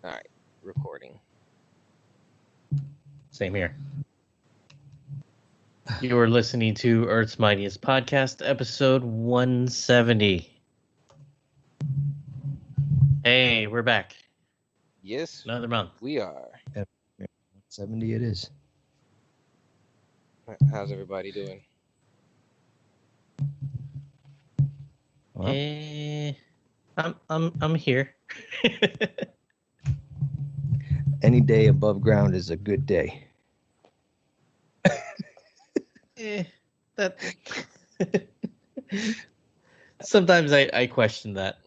All right, recording. Same here. You are listening to Earth's Mightiest Podcast, episode 170. Hey, we're back. Yes, Another month. we are. 70 it is. How's everybody doing? Well, I'm here. any day above ground is a good day. That sometimes I question that.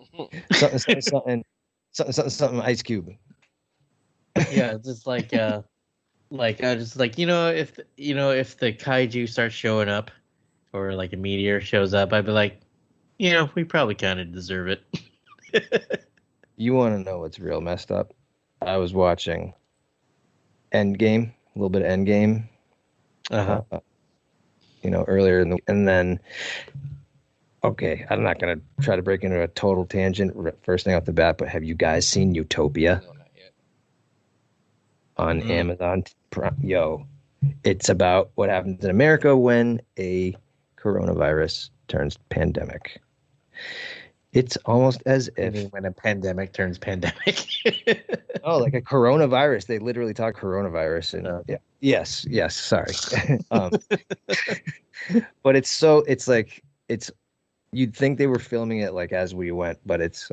Something Ice Cube. Yeah, just like just like if the kaiju starts showing up, or like a meteor shows up, I'd be like, we probably kind of deserve it. You want to know what's real messed up? I was watching Endgame, a little bit of Endgame. Earlier and then. Okay, I'm not gonna try to break into a total tangent first thing off the bat, but have you guys seen Utopia? No, not yet. On Amazon Prime? Yo, it's about what happens in America when a coronavirus turns pandemic. It's almost as if when a pandemic turns pandemic. Oh, like a coronavirus. They literally talk coronavirus, and yeah, yes. Sorry, but it's like you'd think they were filming it like as we went, but it's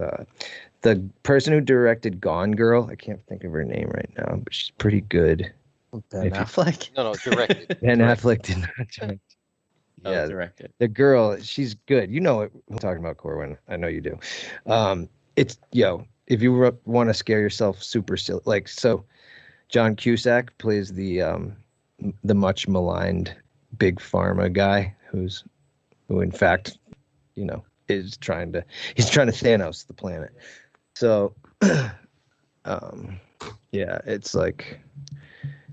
the person who directed Gone Girl. I can't think of her name right now, but she's pretty good. Ben Affleck? No, directed. Ben Affleck did not direct. Yeah, directed. The girl, she's good. You know what I'm talking about, Corwin. I know you do. If you want to scare yourself super silly, like, so John Cusack plays the much maligned big pharma guy who in fact, is trying to Thanos the planet. So it's like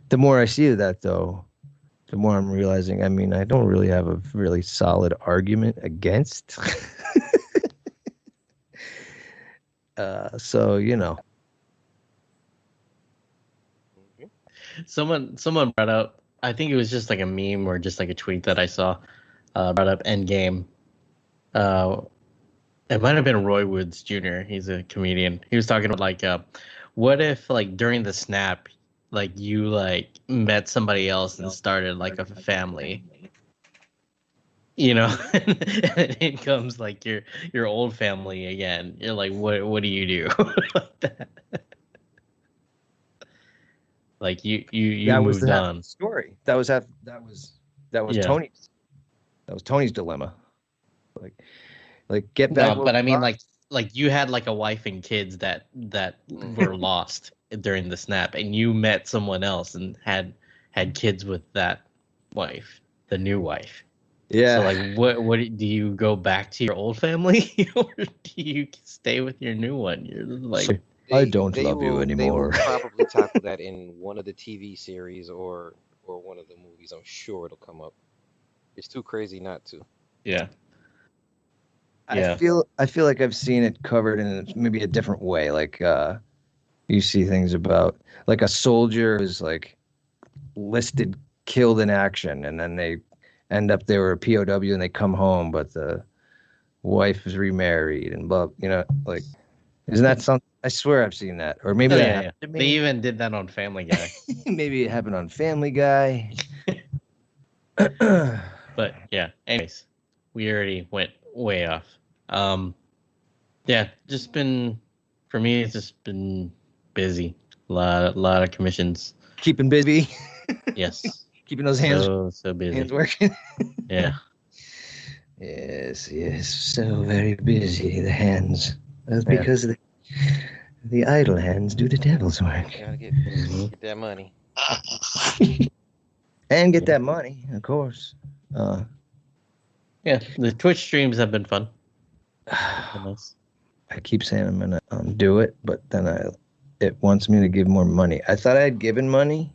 the more I see of that, though, the more I'm realizing, I mean, I don't really have a really solid argument against. Someone brought up, I think it was just like a meme or just like a tweet that I saw, brought up Endgame. It might have been Roy Woods Jr. He's a comedian. He was talking about like, what if like during the snap, like you like met somebody else and started like a family, and then it comes like your old family again. You're like, what do you do? Like that. Like you moved on. Story that was Yeah. Tony's dilemma. Like get back. No, but I mean, like you had like a wife and kids that were lost during the snap, and you met someone else and had kids with that wife, the new wife. Yeah. So like, what do you go back to your old family, or do you stay with your new one? You're like, I don't love you anymore. They will probably tackle that in one of the TV series or one of the movies. I'm sure it'll come up. It's too crazy not to. Yeah. I feel like I've seen it covered in maybe a different way. Like you see things about like a soldier who's like listed killed in action, and then they were a POW and they come home, but the wife is remarried and blah. Like, isn't that something? I swear I've seen that, or maybe they even did that on Family Guy. Maybe it happened on Family Guy. But yeah, anyways, we already went way off. Just been, for me, it's just been busy. A lot of commissions. Keeping busy. Yes. Keeping those hands so busy. Hands working. Yeah. Yes. So very busy, the hands. That's because the idle hands do the devil's work. Gotta get that money. And get that money, of course. The Twitch streams have been fun. Nice. I keep saying I'm gonna do it, but then it wants me to give more money. I thought I had given money,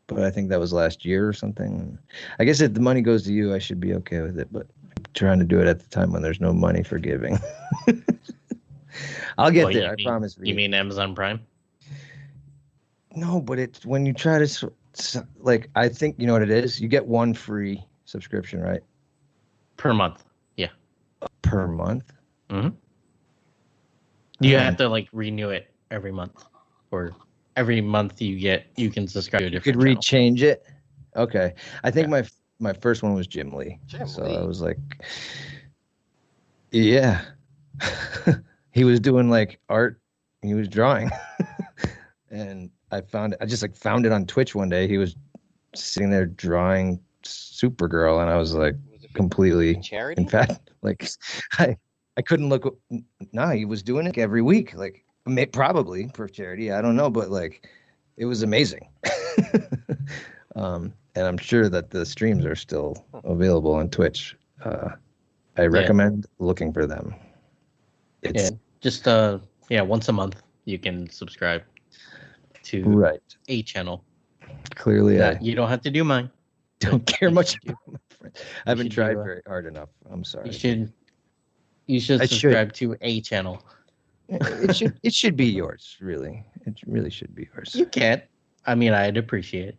but I think that was last year or something. I guess if the money goes to you, I should be okay with it, but I'm trying to do it at the time when there's no money for giving. I'll get there, I promise. You mean Amazon Prime? No, but it's when you try to like, I think you know what it is. You get one free subscription, right? Per month. Yeah. Per month. Mm-hmm. You have to like renew it every month, or every month you can subscribe to a You could different channel. rechange it. Okay, I think my first one was Jim Lee. Jim so Lee. I was like, yeah, he was doing like art. He was drawing, and I just like found it on Twitch one day. He was sitting there drawing Supergirl, and I was like Was it for completely charity? in fact, like I couldn't look. No, he was doing it every week, like probably for charity. I don't know, but like it was amazing. And I'm sure that the streams are still available on Twitch. I recommend looking for them. It's just once a month you can subscribe to right. a channel. Clearly, I you don't have to do mine. don't care much do. about my friend. I haven't tried very hard enough. I'm sorry. You should subscribe to a channel. It should be yours, really. It really should be yours. You can. I mean, I'd appreciate it.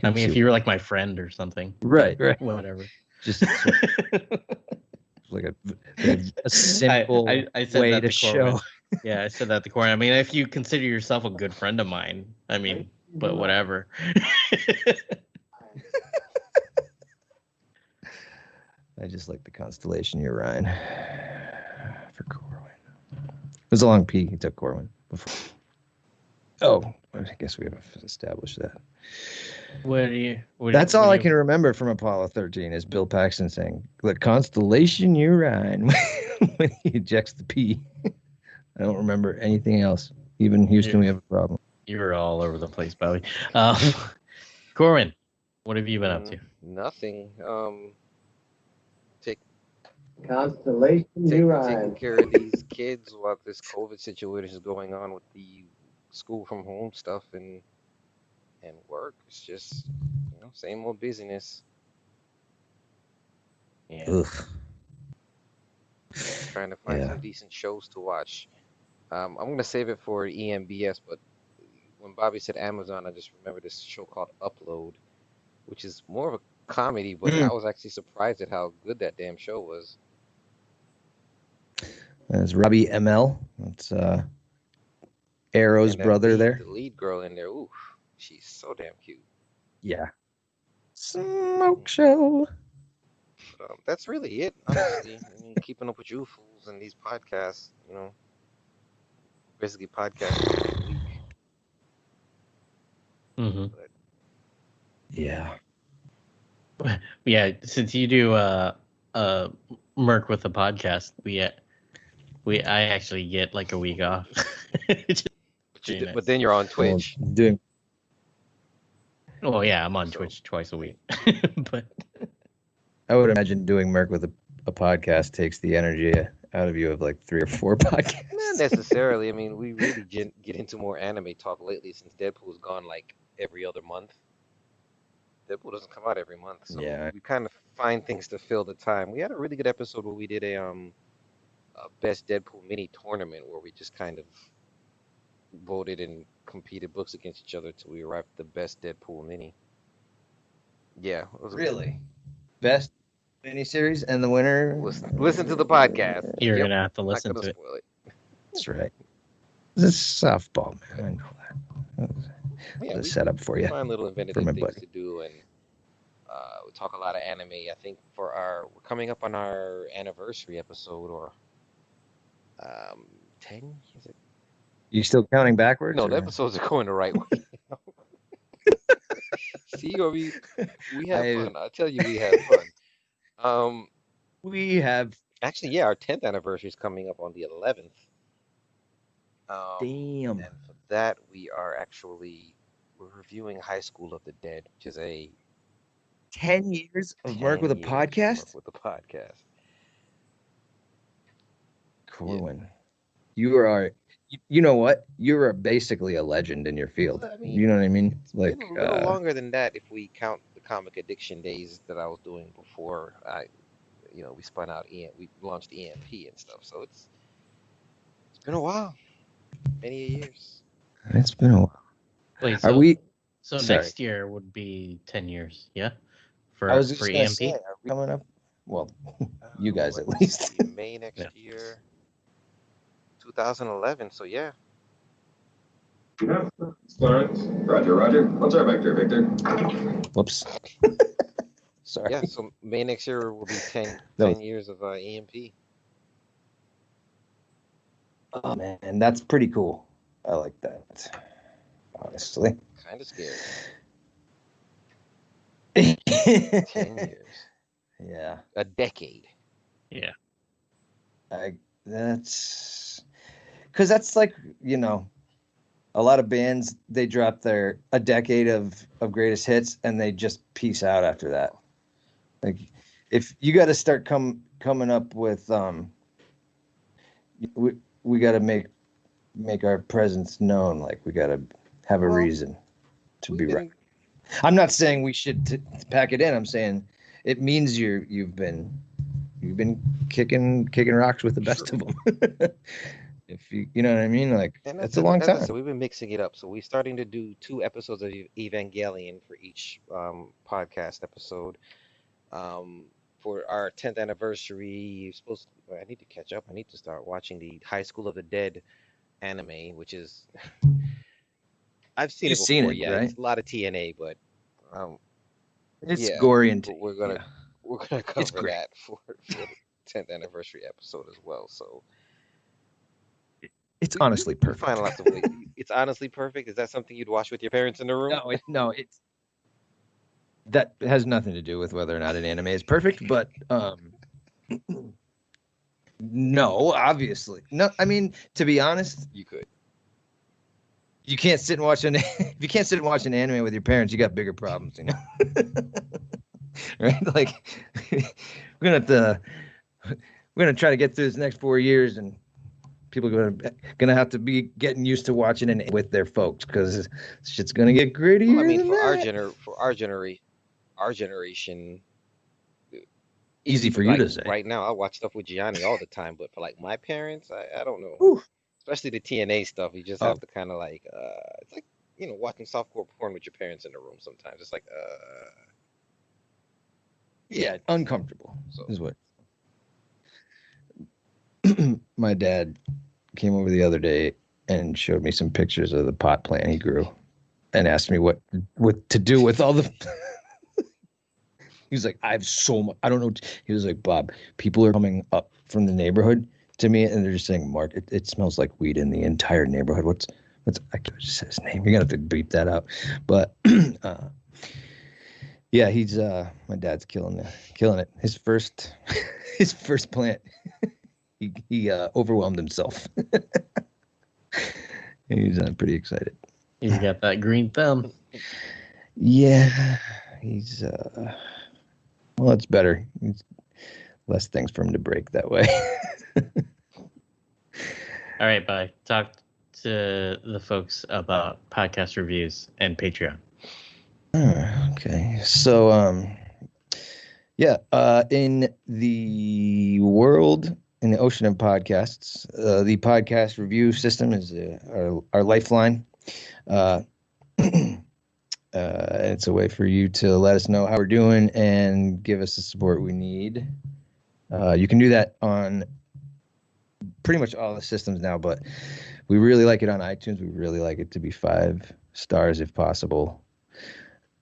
I mean, if you were like my friend or something. Right. Whatever. Just like a simple I said way that to show. Yeah, I said that to Corey. I mean, if you consider yourself a good friend of mine, I mean, but whatever. I just like the constellation Orion for Corwin. It was a long P. He took Corwin before. Oh, I guess we have established that. That's all I can remember from Apollo 13 is Bill Paxton saying the constellation Orion when he ejects the P. I don't remember anything else. Even Houston, we have a problem. You're all over the place, Bobby. Corwin, what have you been up to? Nothing. Constellation Orion. Taking care of these kids while this COVID situation is going on with the school from home stuff and work. It's just same old busyness. Yeah. Ugh. Trying to find some decent shows to watch. I'm gonna save it for EMBS, but when Bobby said Amazon, I just remember this show called Upload, which is more of a comedy, but I was actually surprised at how good that damn show was. That's Robbie ML. That's Arrow's brother there. The lead girl in there, ooh, she's so damn cute. Yeah. Smoke show. But, that's really it, honestly. I mean, keeping up with you fools and these podcasts, basically podcasts every week. Mm-hmm. But, yeah, since you do Merc with the podcast, I actually get like a week off. but then you're on Twitch. Oh yeah, I'm on Twitch twice a week. But I would imagine doing Merc with a podcast takes the energy out of you of like 3 or 4 podcasts. Not necessarily. I mean, we really get into more anime talk lately since Deadpool's gone like every other month. Deadpool doesn't come out every month, so we kind of find things to fill the time. We had a really good episode where we did a best Deadpool mini tournament where we just kind of voted and competed books against each other till we arrived at the best Deadpool mini. Yeah, it was really best miniseries, and the winner. Listen to the podcast. You're gonna have to listen to it. Spoil it. That's right. This is softball, man. I know that. The setup for you. Find little inventive things to do, and we talk a lot of anime. I think we're coming up on our anniversary episode, or 10. Is it? You still counting backwards? No, the episodes are going the right way. See, we have fun. I tell you, we have fun. We have actually, our 10th anniversary is coming up on the 11th. Damn. And for that, we're reviewing High School of the Dead, which is a 10 years of Merc with a podcast. With the podcast. Corwin, you are. You know what? You're basically a legend in your field. I mean, you know what I mean? Like a little longer than that if we count the comic addiction days that I was doing before we spun out we launched EMP and stuff. So it's been a while, many years. It's been a while. Wait, Are so we? so Sorry. next year would be 10 years, yeah? I was For just gonna EMP? say, are we coming up? Well, you guys Let at me least. see, May next year, 2011. So yeah. Clarence. Roger, Roger. What's our vector, Victor? Whoops. Sorry. Yeah, so May next year will be 10 was, years of EMP. oh man, that's pretty cool. I like that. Honestly. Kind of scary. 10 years. Yeah. A decade. Yeah. That's because that's like, a lot of bands, they drop a decade of greatest hits and they just peace out after that. Like, if you got to start coming up with, we got to make our presence known. Like, we got to have a reason to be right. I'm not saying we should pack it in. I'm saying it means you've been kicking rocks with the best of them. If you know what I mean, like, And it's a long time. So we've been mixing it up. So we're starting to do 2 episodes of Evangelion for each podcast episode. For our 10th anniversary, I need to catch up. I need to start watching the High School of the Dead anime, which is I've seen it before. Seen it, yeah, right? It's a lot of TNA, but it's gory and we're gonna cover that for the 10th anniversary episode as well. So it's honestly perfect. Find lots of ways. It's honestly perfect. Is that something you'd watch with your parents in the room? No, that has nothing to do with whether or not an anime is perfect, but no, obviously. No, I mean, to be honest, you could. You can't sit and watch if you can't sit and watch an anime with your parents, you got bigger problems, right? Like, we're gonna try to get through this next 4 years, and people are gonna have to be getting used to watching it with their folks, because shit's gonna get grittier. Well, I mean, for our generation, easy for you to say. Right now, I watch stuff with Gianni all the time, but for like my parents, I don't know. Ooh. Especially the TNA stuff, you just have to kind of like, it's like, watching softcore porn with your parents in the room sometimes. It's like, yeah, uncomfortable is what. My dad came over the other day and showed me some pictures of the pot plant he grew, and asked me what to do with all the. He was like, I have so much. I don't know. He was like, Bob, people are coming up from the neighborhood to me, and they're just saying, Mark, it smells like weed in the entire neighborhood. What's I can't just say his name. You're gonna have to beep that out. But yeah, he's my dad's killing it. His first plant, he overwhelmed himself. He's pretty excited. He's got that green thumb. Yeah, he's well, it's better. It's less things for him to break that way. All right, bye. Talk to the folks about podcast reviews and Patreon. Okay. So, yeah, in the world, in the ocean of podcasts, the podcast review system is our lifeline. It's a way for you to let us know how we're doing and give us the support we need. You can do that on pretty much all the systems now, but we really like it on iTunes. We really like it to be 5 stars if possible.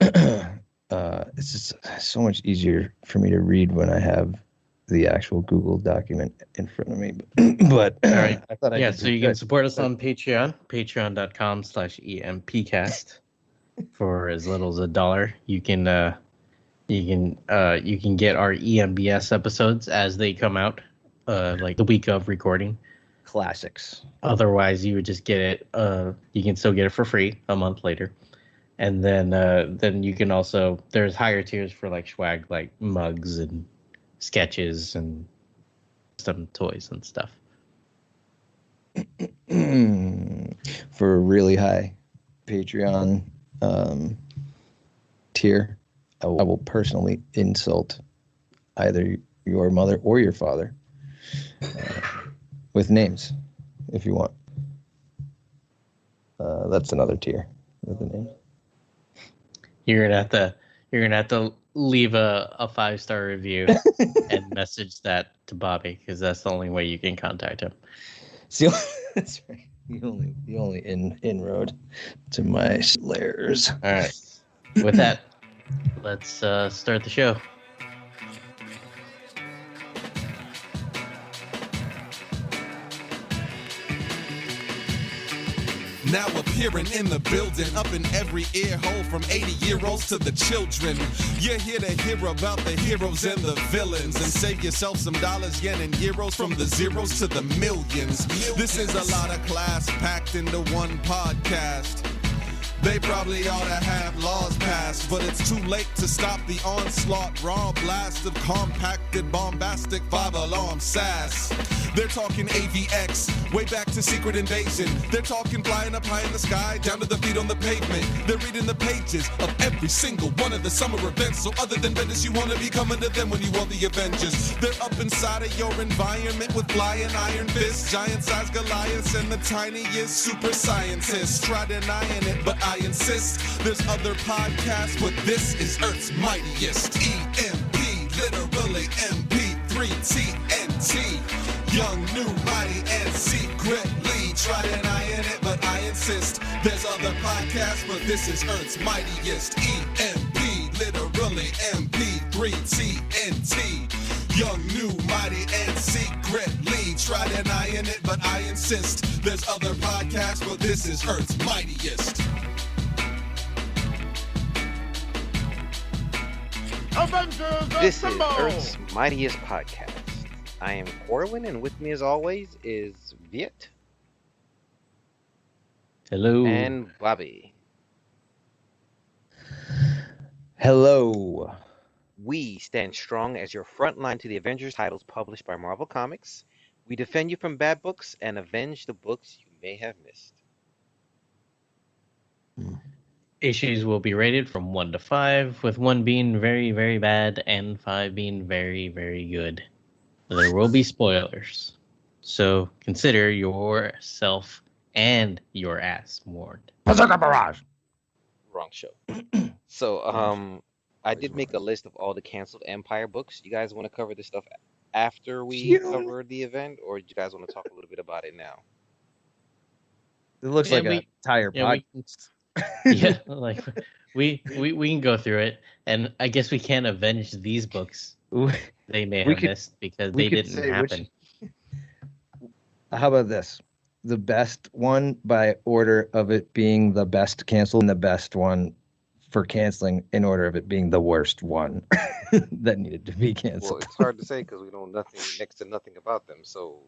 It's just so much easier for me to read when I have the actual Google document in front of me. But all right. I thought so you can support us on Patreon, patreon.com/empcast. For as little as $1, you can get our EMBS episodes as they come out, like the week of recording. Classics. Otherwise, you would just get it. You can still get it for free a month later, and then you can also, there's higher tiers for like swag, like mugs and sketches and some toys and stuff. For a really high Patreon tier, I will personally insult either your mother or your father with names if you want. That's another tier. Is that the name? You're gonna have to leave a 5-star review and message that to Bobby, because that's the only way you can contact him. See, that's right. The only inroad to my layers. All right. With that, let's start the show. Now appearing in the building, up in every ear hole from 80-year-olds to the children. You're here to hear about the heroes and the villains, and save yourself some dollars, yen, and euros from the zeros to the millions. This is a lot of class packed into one podcast. They probably ought to have laws passed, but it's too late to stop the onslaught. Raw blast of compacted, bombastic, 5-alarm sass. They're talking AVX, way back to Secret Invasion. They're talking flying up high in the sky, down to the feet on the pavement. They're reading the pages of every single one of the summer events. So other than Venice, you want to be coming to them when you are the Avengers. They're up inside of your environment with flying iron fists, giant-sized Goliaths, and the tiniest super scientists. Try denying it, but I insist. There's other podcasts, but this is Earth's mightiest. EMP, literally MP3 TNT. Young, new, mighty, and secretly. Try denying it, but I insist. There's other podcasts, but this is Earth's mightiest. EMP, literally MP3 TNT. Young, new, mighty, and secretly. Try denying it, but I insist. There's other podcasts, but this is Earth's mightiest. Avengers This is assemble! Earth's Mightiest Podcast. I am Corwin, and with me as always is Viet Hello. and Bobby. Hello. We stand strong as your front line to the Avengers titles published by Marvel Comics. We defend you from bad books and avenge the books you may have missed. Issues will be rated from 1 to 5, with 1 being very, very bad and 5 being very, very good. There will be spoilers, so consider yourself and your ass warned. Wrong show. So, I did make a list of all the canceled Empyre books. You guys want to cover this stuff after we cover the event, or do you guys want to talk a little bit about it now? It looks like an entire podcast. Yeah, like we can go through it, and I guess we can't avenge these books they may have missed because they didn't happen. How about this? The best one by order of it being the best canceled, and the best one for canceling in order of it being the worst one that needed to be canceled. Well, it's hard to say because we know next to nothing about them. So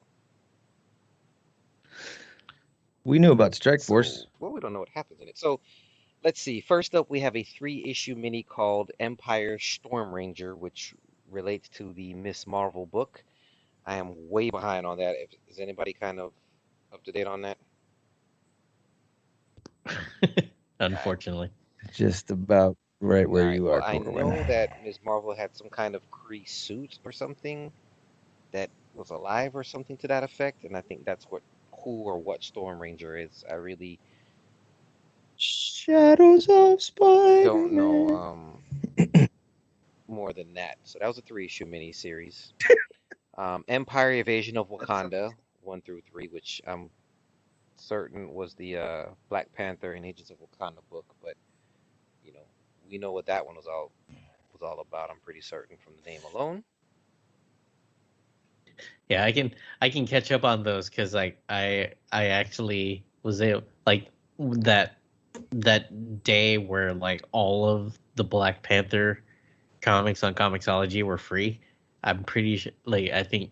we knew about Strike Force. Well, we don't know what happens in it. So let's see. First up, we have a 3-issue mini called Empyre Storm Ranger, which relates to the Miss Marvel book. I am way behind on that. Is anybody kind of up to date on that? Unfortunately. Just about right where you are. I know that Ms. Marvel had some kind of Kree suit or something that was alive or something to that effect, and I think that's who or what Storm Ranger is. I really Shadows of Spider-Man. don't know more than that. So that was a 3-issue miniseries. Empyre Evasion of Wakanda 1 through 3, which I'm certain was the Black Panther and Agents of Wakanda book, but you know, we know what that one was all about. I'm pretty certain from the name alone. Yeah, I can catch up on those because like I actually was able, like that day where like all of the Black Panther comics on Comixology were free. I'm pretty sure, like I think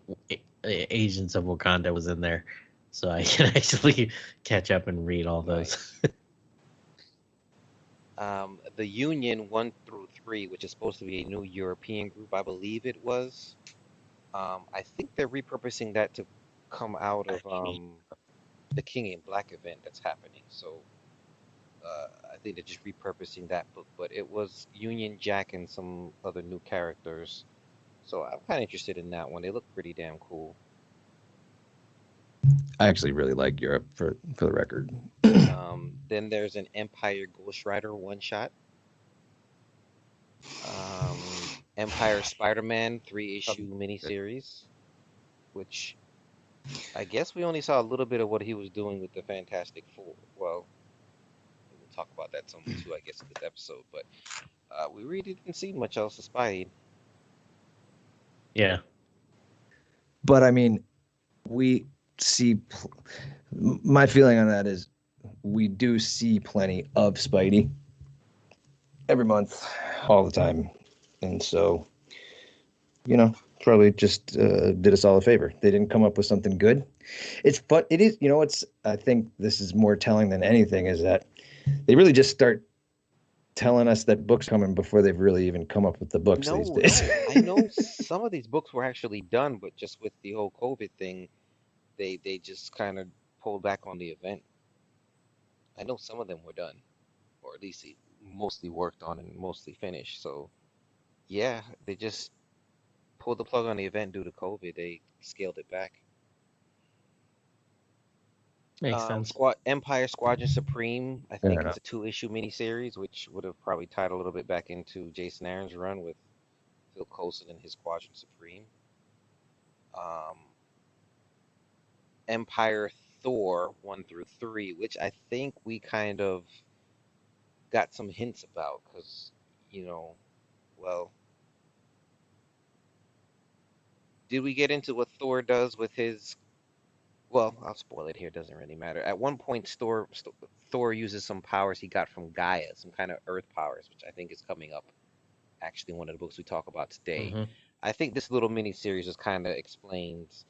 Agents of Wakanda was in there, so I can actually catch up and read all those. The Union 1 through 3, which is supposed to be a new European group, I believe it was. I think they're repurposing that to come out of the King in Black event that's happening. So I think they're just repurposing that book, but it was Union Jack and some other new characters. So I'm kind of interested in that one. They look pretty damn cool. I actually really like Europe for the record. Then there's an Empyre Ghost Rider one-shot. Empyre Spider-Man 3-issue miniseries, which I guess we only saw a little bit of what he was doing with the Fantastic Four. Well, we'll talk about that some too, I guess, in this episode. But we really didn't see much else of Spidey. Yeah. But I mean, we see. My feeling on that is, we do see plenty of Spidey every month, all the time, and so, probably just did us all a favor. They didn't come up with something good. It's fun. It is. I think this is more telling than anything, is that they really just start telling us that books coming before they've really even come up with the books these days. I know some of these books were actually done, but just with the whole COVID thing, they just kind of pulled back on the event. I know some of them were done, or at least mostly worked on and mostly finished. So yeah, they just pulled the plug on the event due to COVID. They scaled it back. Makes sense. Empire Squadron Supreme, I think it's a 2-issue miniseries, which would have probably tied a little bit back into Jason Aaron's run with Phil Coulson and his Squadron Supreme. Empire Thor 1 through 3, which I think we kind of got some hints about, because, well, did we get into what Thor does with his? Well, I'll spoil it here. It doesn't really matter. At one point, Thor uses some powers he got from Gaia, some kind of Earth powers, which I think is coming up. Actually, one of the books we talk about today. Mm-hmm. I think this little mini series just kind of explains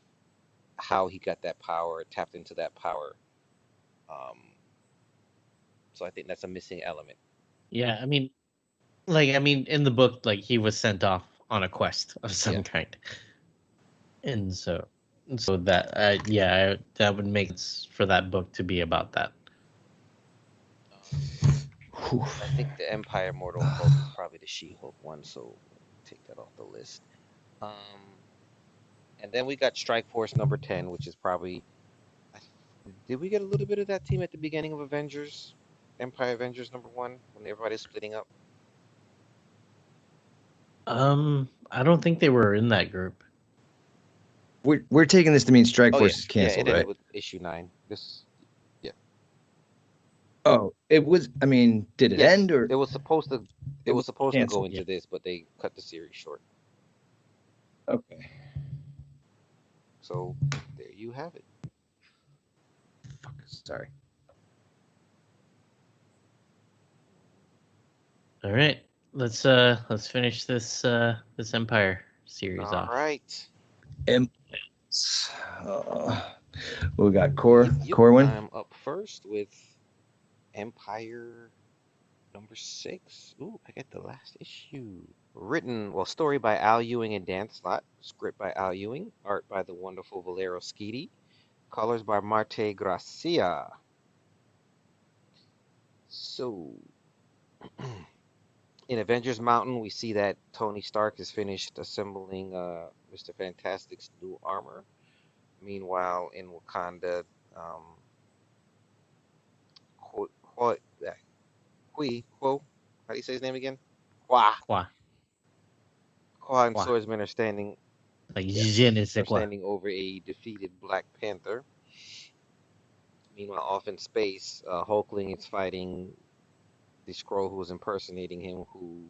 how he got that power, tapped into that power. So I think that's a missing element. Yeah, I mean, in the book, like, he was sent off on a quest of some kind, and so that that would make sense for that book to be about that. I think the Empyre Immortal Hulk is probably the She-Hulk one, so take that off the list. And then we got Strike Force number 10, which is probably. Did we get a little bit of that team at the beginning of Avengers? Empyre Avengers number 1, when everybody's splitting up? I don't think they were in that group. We're taking this to mean Strike Force is canceled, it right? ended with issue 9. Oh, it was. I mean, did it end, or it was supposed to? It was supposed to go into this, but they cut the series short. Okay. So there you have it. Sorry. All right, let's finish this Empyre series off. All right. We got Corwin. I'm up first with Empyre number 6. Ooh, I get the last issue. Story by Al Ewing and Dan Slott. Script by Al Ewing. Art by the wonderful Valerio Schiti. Colors by Marte Gracia. So, in Avengers Mountain, we see that Tony Stark has finished assembling Mr. Fantastic's new armor. Meanwhile, in Wakanda, how do you say his name again? Qua and Swordsman are standing. Standing over a defeated Black Panther. Meanwhile, off in space, Hulkling is fighting the Skrull who was impersonating him, who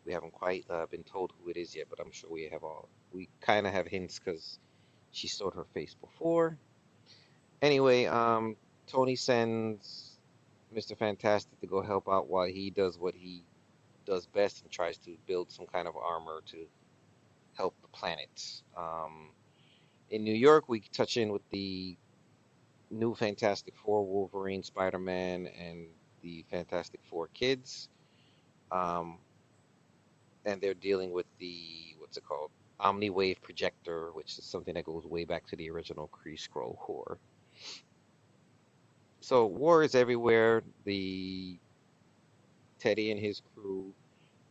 we haven't quite been told who it is yet, but I'm sure we kind of have hints because she showed her face before. Anyway, Tony sends Mr. Fantastic to go help out while he does what he does best and tries to build some kind of armor to help the planet. In New York, we touch in with the new Fantastic Four, Wolverine, Spider-Man, and the Fantastic Four kids. And they're dealing with the, Omni-Wave Projector, which is something that goes way back to the original Kree Skrull Corps. So war is everywhere. Teddy and his crew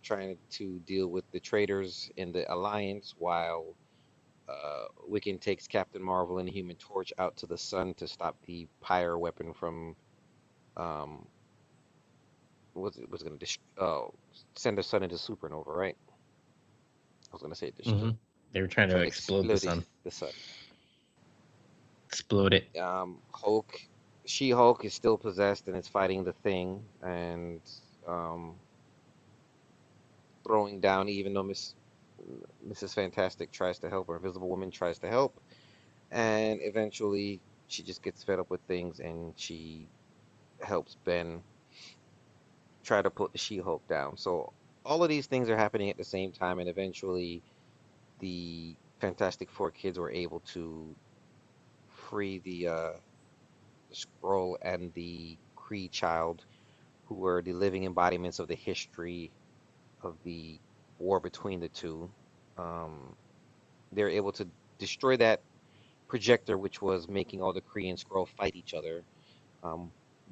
trying to deal with the traitors in the Alliance, while Wiccan takes Captain Marvel and Human Torch out to the sun to stop the Pyre weapon from was going to send the sun into supernova, right? I was going to say destroy. They were trying to explode the sun. Explode it. She-Hulk is still possessed and is fighting the Thing and throwing down, even though Mrs. Fantastic tries to help, or Invisible Woman tries to help, and eventually she just gets fed up with things and she helps Ben try to put the She-Hulk down. So all of these things are happening at the same time, and eventually the Fantastic Four kids were able to free the Skrull and the Kree child, who were the living embodiments of the history of the war between the two. They were able to destroy that projector, which was making all the Kree and Skrull fight each other,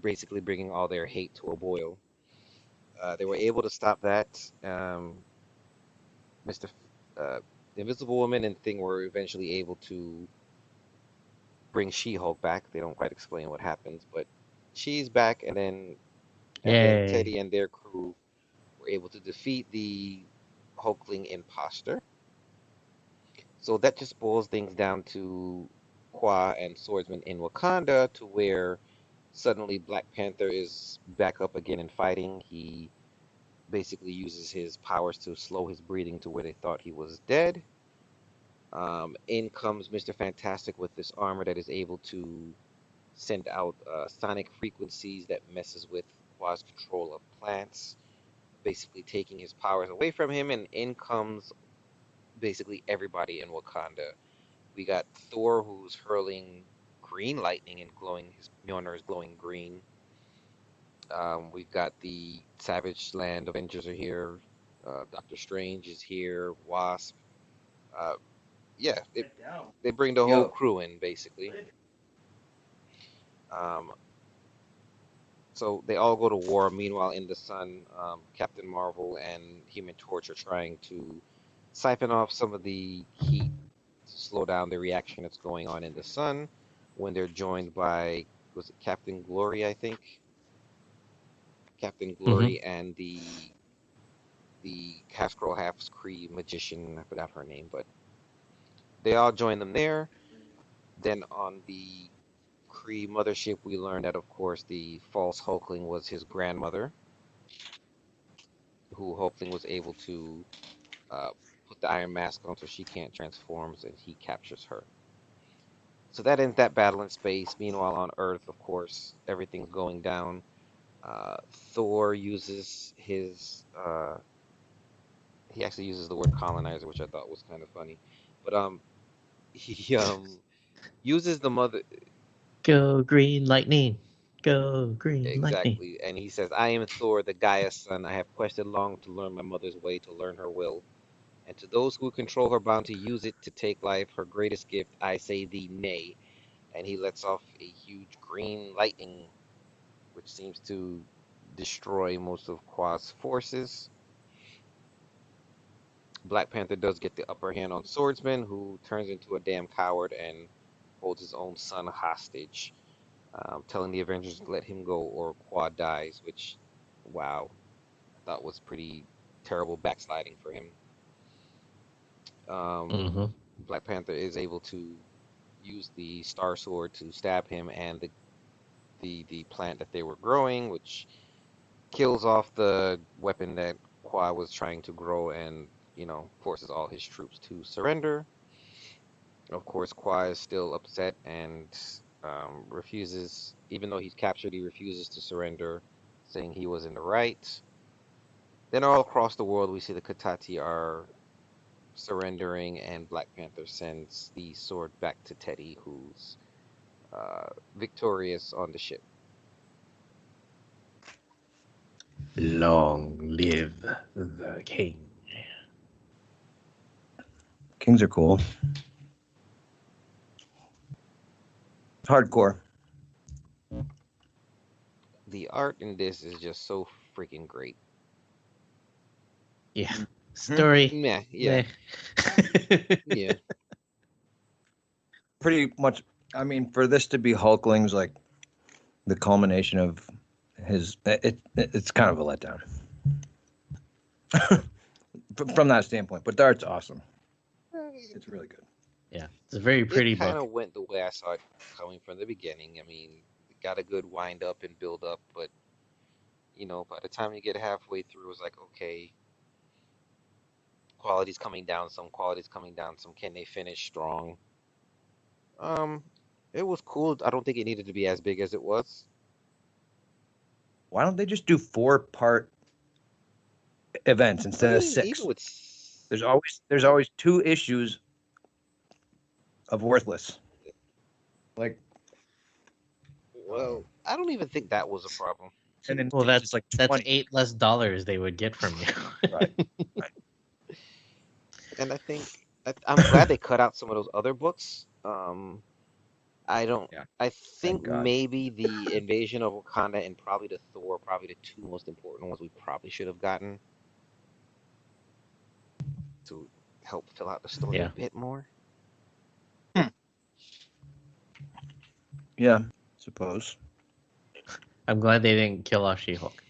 basically bringing all their hate to a boil. They were able to stop that. Mr. The Invisible Woman and Thing were eventually able to bring She-Hulk back. They don't quite explain what happens, but she's back, and then Teddy and their crew were able to defeat the Hulkling imposter. So that just boils things down to Qua and Swordsman in Wakanda, to where suddenly Black Panther is back up again and fighting. He basically uses his powers to slow his breathing to where they thought he was dead. In comes Mr. Fantastic with this armor that is able to send out sonic frequencies that messes with Qua's control of plants, basically taking his powers away from him, and in comes basically everybody in Wakanda. We got Thor, who's hurling green lightning and glowing, his Mjolnir is glowing green. We've got the Savage Land Avengers are here. Doctor Strange is here. Wasp. Yeah, they bring the whole crew in, basically. So they all go to war. Meanwhile, in the sun, Captain Marvel and Human Torch are trying to siphon off some of the heat to slow down the reaction that's going on in the sun, when they're joined by, was it Captain Glory, I think? Captain Glory and the half Skrull, half Kree magician, I forgot her name, but they all join them there. Then on the Kree mothership, we learned that, of course, the false Hulkling was his grandmother, who Hulkling was able to put the Iron Mask on so she can't transform, and he captures her. So that ends that battle in space. Meanwhile, on Earth, of course, everything's going down. Thor uses his... he actually uses the word colonizer, which I thought was kind of funny. But he uses the mother... Go green lightning. Go green lightning. Exactly. And he says, I am Thor, the Gaia's son. I have quested long to learn my mother's way, to learn her will. And to those who control her, bound to use it to take life, her greatest gift, I say thee nay. And he lets off a huge green lightning, which seems to destroy most of Qua's forces. Black Panther does get the upper hand on Swordsman, who turns into a damn coward and holds his own son hostage, telling the Avengers to let him go or Qua dies, which, wow, I thought was pretty terrible backsliding for him. Black Panther is able to use the Star Sword to stab him and the plant that they were growing, which kills off the weapon that Qua was trying to grow, and forces all his troops to surrender. Of course, Qua is still upset and refuses, even though he's captured, he refuses to surrender, saying he was in the right. Then all across the world, we see the Katati are surrendering, and Black Panther sends the sword back to Teddy, who's victorious on the ship. Long live the king. Kings are cool. Hardcore. The art in this is just so freaking great. Yeah. Story. Yeah. Yeah. pretty much. I mean, for this to be Hulkling's like the culmination of his, it's kind of a letdown from that standpoint. But the art's awesome. It's really good. Yeah, it's a very pretty book. It kind of went the way I saw it coming from the beginning. I mean, it got a good wind up and build up, but by the time you get halfway through, it was like, okay, quality's coming down some, can they finish strong? It was cool. I don't think it needed to be as big as it was. Why don't they just do 4-part events instead of 6? There's always 2 issues of worthless. Like, well, I don't even think that was a problem. And then that's like that's $8 less they would get from you. Right. And I think I'm glad they cut out some of those other books. I think maybe the Invasion of Wakanda and probably the Thor, probably the 2 most important ones we probably should have gotten to help fill out the story a bit more. Yeah, suppose. I'm glad they didn't kill off She-Hulk.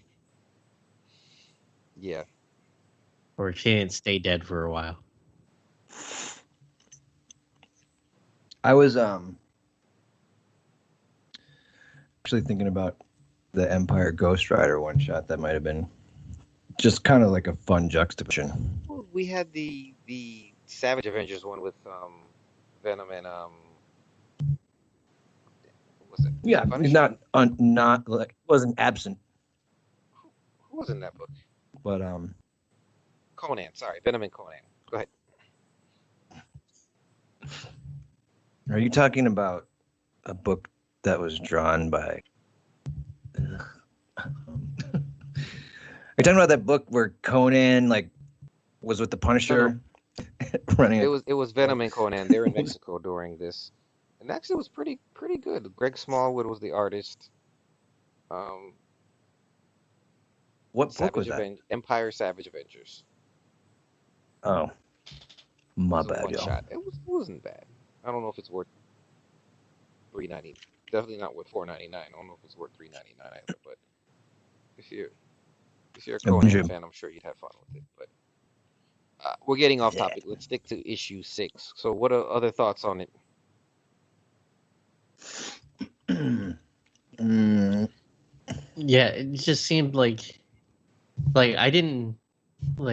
Yeah. Or she didn't stay dead for a while. I was actually thinking about the Empyre Ghost Rider one shot. That might have been just kind of like a fun juxtaposition. We had the Savage Avengers one with Venom and was it? Yeah, not like wasn't absent. Who was in that book? But Conan. Sorry, Venom and Conan. Go ahead. Are you talking about a book that was drawn by? Are you talking about that book where Conan was with the Punisher? Running. It was Venom and Conan. They're in Mexico during this, and actually it was pretty good. Greg Smallwood was the artist. What book was that? Empyre Savage Avengers. Oh, my bad, y'all. Shot. It wasn't bad. I don't know if it's worth $3.99. Definitely not worth $4.99. I don't know if it's worth $3.99 either. But if you're a Conan fan, I'm sure you'd have fun with it. But we're getting off topic. Let's stick to issue 6. So, what are other thoughts on it? Yeah, it just seemed like I didn't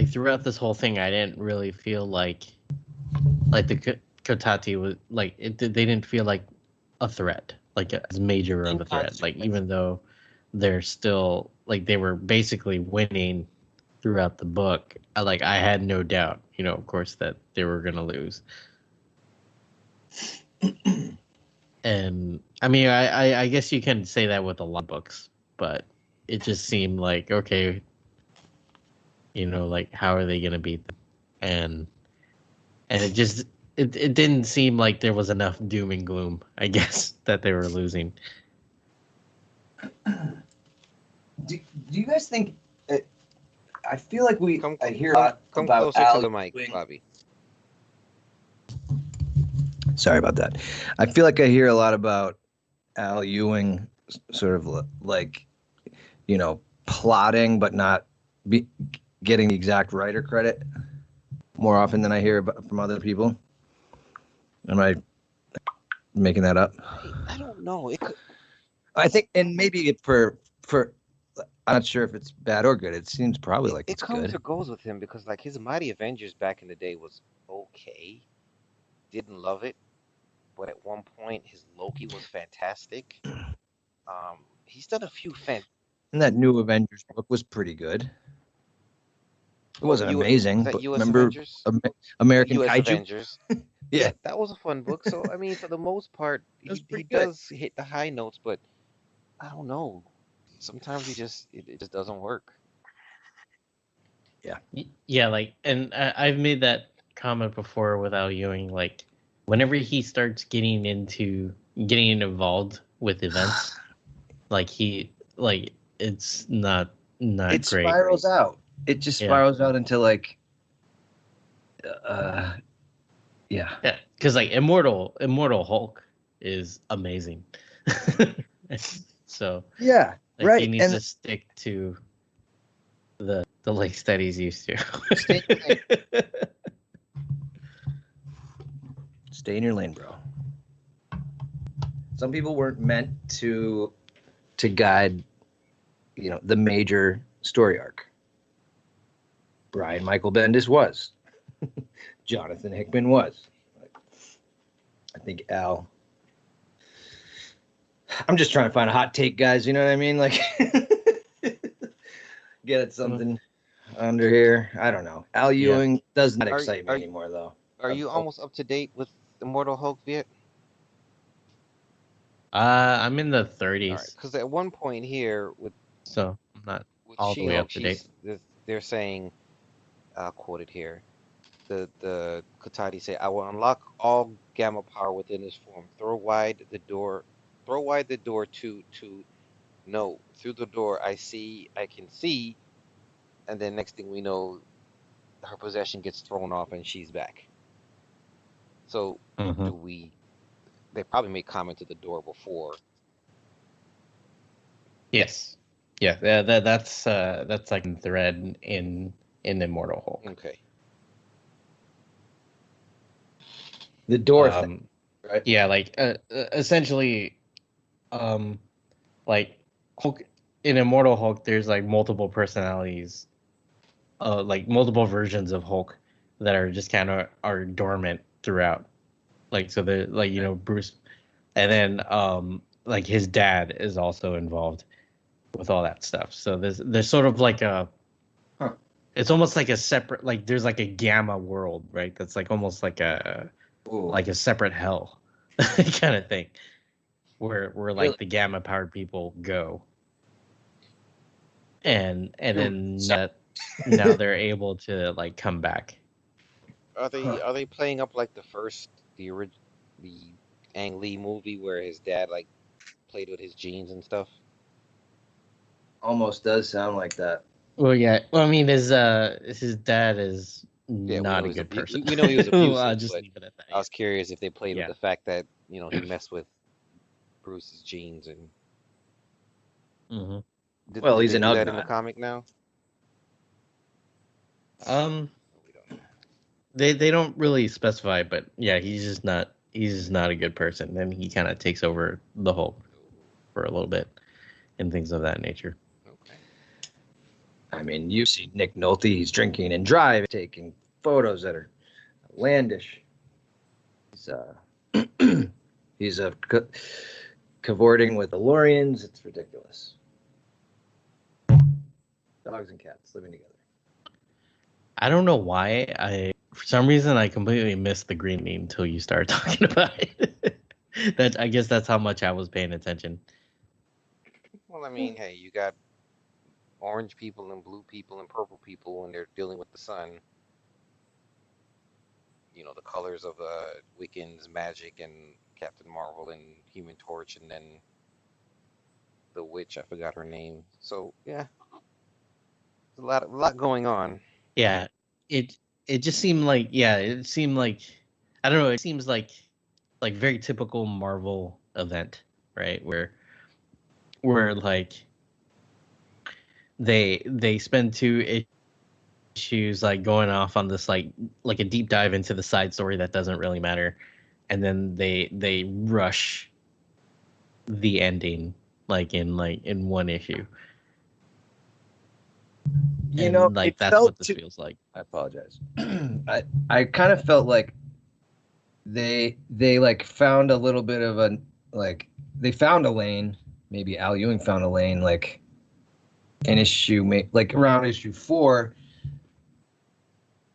throughout this whole thing. I didn't really feel like the Kotati was they didn't feel like a threat, as major of a threat. Even though they're still they were basically winning throughout the book, I had no doubt, of course, that they were gonna lose. And I mean, I guess you can say that with a lot of books, but it just seemed like, okay, how are they gonna beat them? And it didn't seem like there was enough doom and gloom, I guess, that they were losing. Do you guys think? I feel like I hear a lot come about closer to the mic, Bobby. Sorry about that. I feel like I hear a lot about Al Ewing sort of plotting but not getting the exact writer credit more often than I hear from other people. Am I making that up? I don't know. I think, and maybe for I'm not sure if it's bad or good. It seems probably like it's good. It comes or goes with him because his Mighty Avengers back in the day was okay. Didn't love it, but at one point his Loki was fantastic. He's done a few and that new Avengers book was pretty good. It wasn't amazing, but remember American US Kaiju? Avengers. Yeah, that was a fun book. So I mean, for the most part, he does hit the high notes, but I don't know. Sometimes it just doesn't work. Yeah, and I've made that comment before with Al Ewing. Whenever he starts getting involved with events, it's not it great. Spirals out. It just spirals out into Yeah. Yeah, because like Immortal Hulk is amazing. So Yeah, like he right. needs And to stick to the lakes that he's used to. stay in your lane, bro. Some people weren't meant to guide, the major story arc. Brian Michael Bendis was. Jonathan Hickman was. I think Al. I'm just trying to find a hot take, guys. You know what I mean? Like, get at something under here. I don't know. Al Ewing does not excite me anymore, though. Are you almost up to date with Immortal Hulk yet? I'm in the 30s. All right, because at one point here so I'm not with all the way up She-Hulk, to date. they're saying, quoted here, the Katati say, "I will unlock all gamma power within this form. Throw wide the door to no. Through the door, I can see, and then next thing we know, her possession gets thrown off and she's back." So they probably made comment to the door before. Yes. Yeah, that's like a thread in Immortal Hulk. Okay. The door thing, right? Yeah, like essentially, like Hulk in Immortal Hulk, there's like multiple personalities, like multiple versions of Hulk that are just kind of are dormant throughout. Like so, the like Bruce, and then like his dad is also involved with all that stuff. So there's sort of like a it's almost like a separate, like there's like a gamma world, right? That's like almost like a separate hell kind of thing, where like the gamma powered people go, and then now they're able to like come back. Are they playing up like the Ang Lee movie where his dad like played with his genes and stuff? Almost does sound like that. Well, yeah. Well, I mean, his dad is not a good person. We know he was abusive. I'll just but leave it at that. I was curious if they played with the fact that he messed with Bruce's genes and. Mm-hmm. He's an Ugnaught. That in the comic now. They don't really specify, but yeah, he's just not a good person. Then he kind of takes over the Hulk for a little bit and things of that nature. Okay. I mean, you see Nick Nolte, he's drinking and driving, taking photos that are outlandish. He's cavorting with DeLoreans. It's ridiculous. Dogs and cats living together. I don't know why for some reason I completely missed the green meme until you started talking about it. I guess that's how much I was paying attention. Well, I mean, hey, you got orange people and blue people and purple people when they're dealing with the sun. The colors of Wiccan's magic and Captain Marvel and Human Torch, and then the witch, I forgot her name. So yeah, there's a lot going on. Yeah, it just seemed like I don't know. It seems like very typical Marvel event, right? Where like they spend 2 issues like going off on this like a deep dive into the side story that doesn't really matter, and then they rush the ending like in 1 issue. Like that's what this feels like. I apologize. I kind of felt like they like found a little bit of they found a lane. Maybe Al Ewing found a lane like in like around issue 4.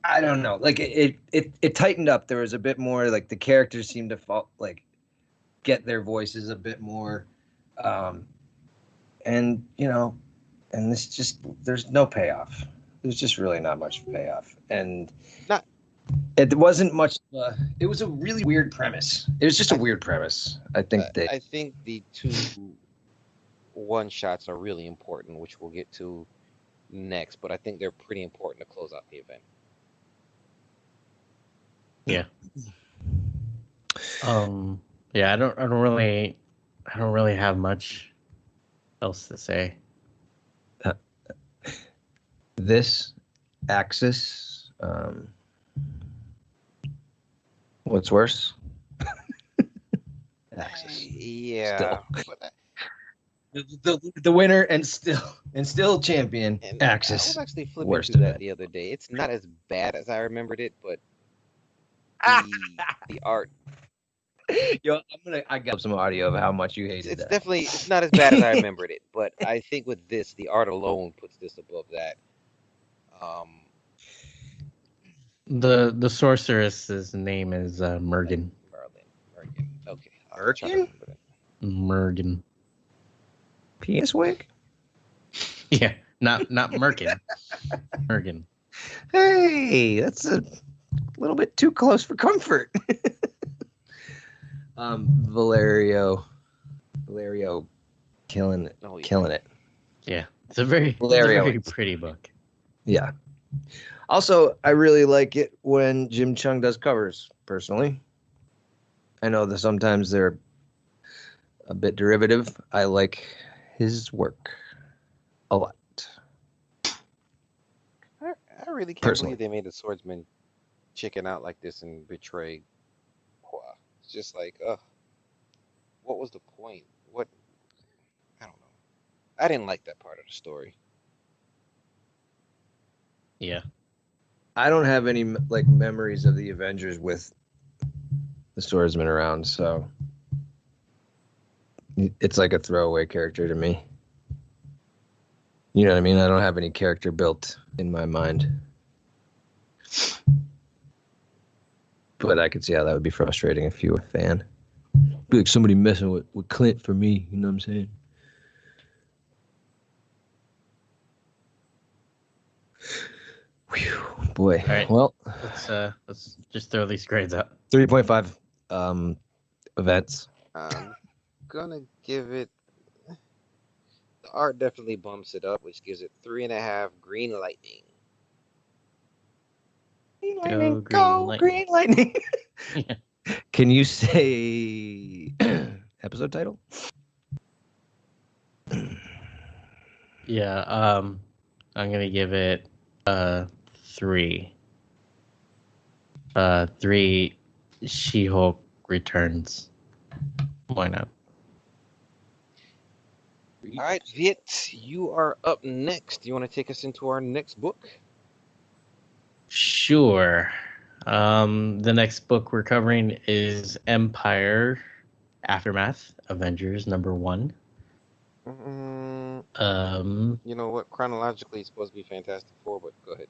I don't know. Like it tightened up. There was a bit more like the characters seemed to get their voices a bit more, and this just there's no payoff. There's just really not much payoff, and it wasn't much. It was a really weird premise. It was just a weird premise. I think the 2 one-shots are really important, which we'll get to next. But I think they're pretty important to close out the event. Yeah. Yeah, I don't really have much else to say. This Axis, what's worse? Axis. Yeah. The winner and still champion. And Axis. I was actually flipping Worst through of that it. the other day. It's not as bad as I remembered it, but the art. Yo, I got some audio of how much you hated It's that. definitely it's not as bad as I remembered it, but I think with this, the art alone puts this above that. The sorceress's name is Mergen. Mergen. Okay. Mergen? Mergen. Penis wig? Yeah, not Merkin. Mergen. Hey, that's a little bit too close for comfort. Valerio killing it. Oh, yeah. Killing it. Yeah, it's a very pretty book. Yeah. Also, I really like it when Jim Chung does covers, personally. I know that sometimes they're a bit derivative. I like his work a lot. I really can't believe they made the swordsman chicken out like this and betray Hua. It's just like, what was the point? What? I don't know. I didn't like that part of the story. Yeah. I don't have any memories of the Avengers with the swordsman around, so it's like a throwaway character to me. You know what I mean? I don't have any character built in my mind. But I could see how that would be frustrating if you were a fan. Be like somebody messing with Clint for me, you know what I'm saying? Whew, boy. All right. Well, let's just throw these grades out. 3.5 events. I'm gonna give it. The art definitely bumps it up, which gives it 3.5 green lightning. Green lightning. Can you say episode title? Yeah, I'm gonna give it 3. 3 She-Hulk Returns. Why not? All right, Viet, you are up next. You want to take us into our next book? Sure. The next book we're covering is Empyre Aftermath, Avengers #1. You know what? Chronologically, it's supposed to be Fantastic Four, but go ahead.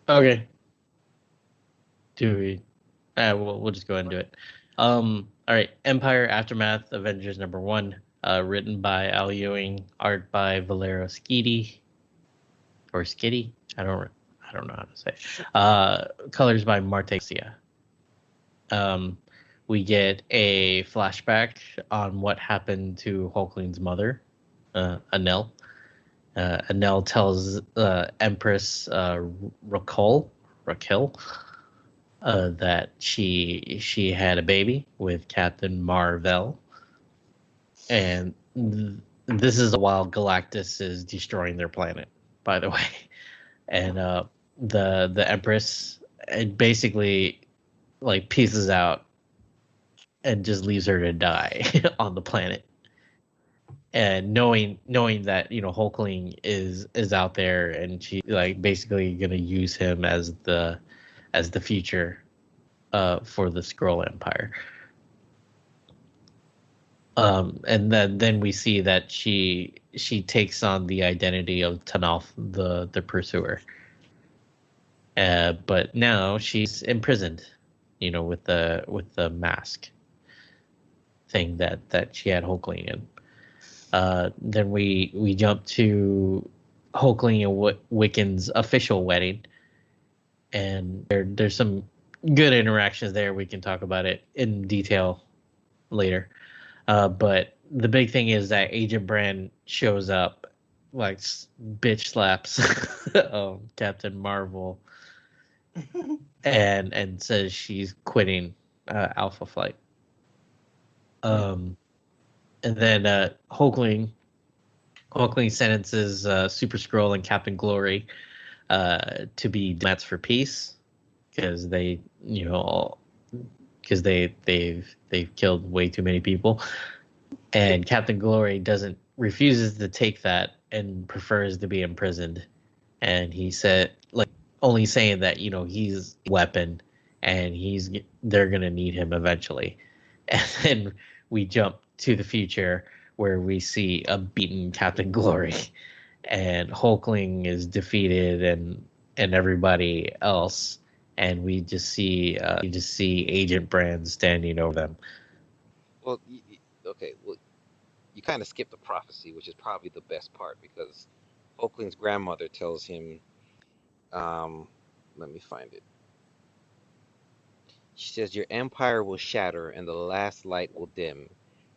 Okay. Do we? We'll just go ahead and do it. All right. Empyre Aftermath, Avengers #1. Written by Al Ewing, art by Valerio Schiti, or Skitty. I don't know how to say. Colors by Marte Garcia. We get a flashback on what happened to Hulkling's mother, Anel. Anel tells Empress Raquel that she had a baby with Captain Marvel, and this is while Galactus is destroying their planet, by the way. And the Empress basically pieces out and just leaves her to die on the planet. And knowing that Hulkling is out there, and she basically gonna use him as the future for the Skrull Empire. And then we see that she takes on the identity of Tanalf, the pursuer. But now she's imprisoned, with the mask thing that she had Hulkling in. Then we jump to Hulkling and Wiccan's official wedding, and there's some good interactions there. We can talk about it in detail later. But the big thing is that Agent Brand shows up, bitch slaps Captain Marvel, and says she's quitting Alpha Flight. And then Hulkling sentences Super Skrull and Captain Glory to be diplomats for peace because they've killed way too many people, and Captain Glory refuses to take that and prefers to be imprisoned. And he said, like, only saying that he's a weapon and they're gonna need him eventually. And then we jump to the future where we see a beaten Captain Glory, and Hulkling is defeated, and everybody else, and we just see Agent Brand standing over them. Well, okay. Well, you kind of skipped the prophecy, which is probably the best part, because Hulkling's grandmother tells him, let me find it. She says, "Your empire will shatter and the last light will dim,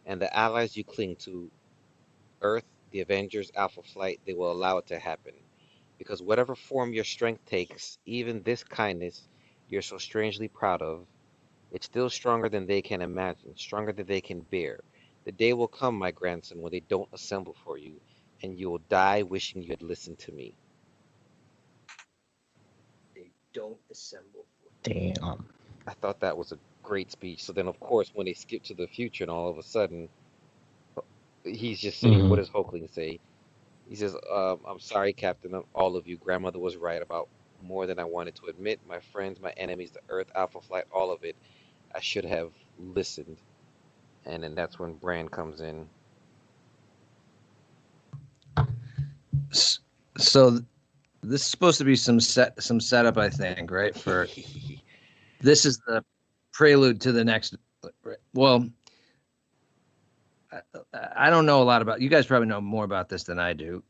and the allies you cling to, Earth, the Avengers, Alpha Flight, they will allow it to happen. Because whatever form your strength takes, even this kindness you're so strangely proud of, it's still stronger than they can imagine, stronger than they can bear. The day will come, my grandson, when they don't assemble for you, and you will die wishing you had listened to me." They don't assemble. Damn. I thought that was a great speech. So then, of course, when they skip to the future and all of a sudden, he's just saying, what does Hulkling say? He says, "I'm sorry, Captain, all of you. Grandmother was right about more than I wanted to admit. My friends, my enemies, the Earth, Alpha Flight, all of it. I should have listened." And then that's when Brand comes in. So this is supposed to be some setup, I think, right? For this is the prelude to the next. Well, I don't know a lot about. You guys probably know more about this than I do,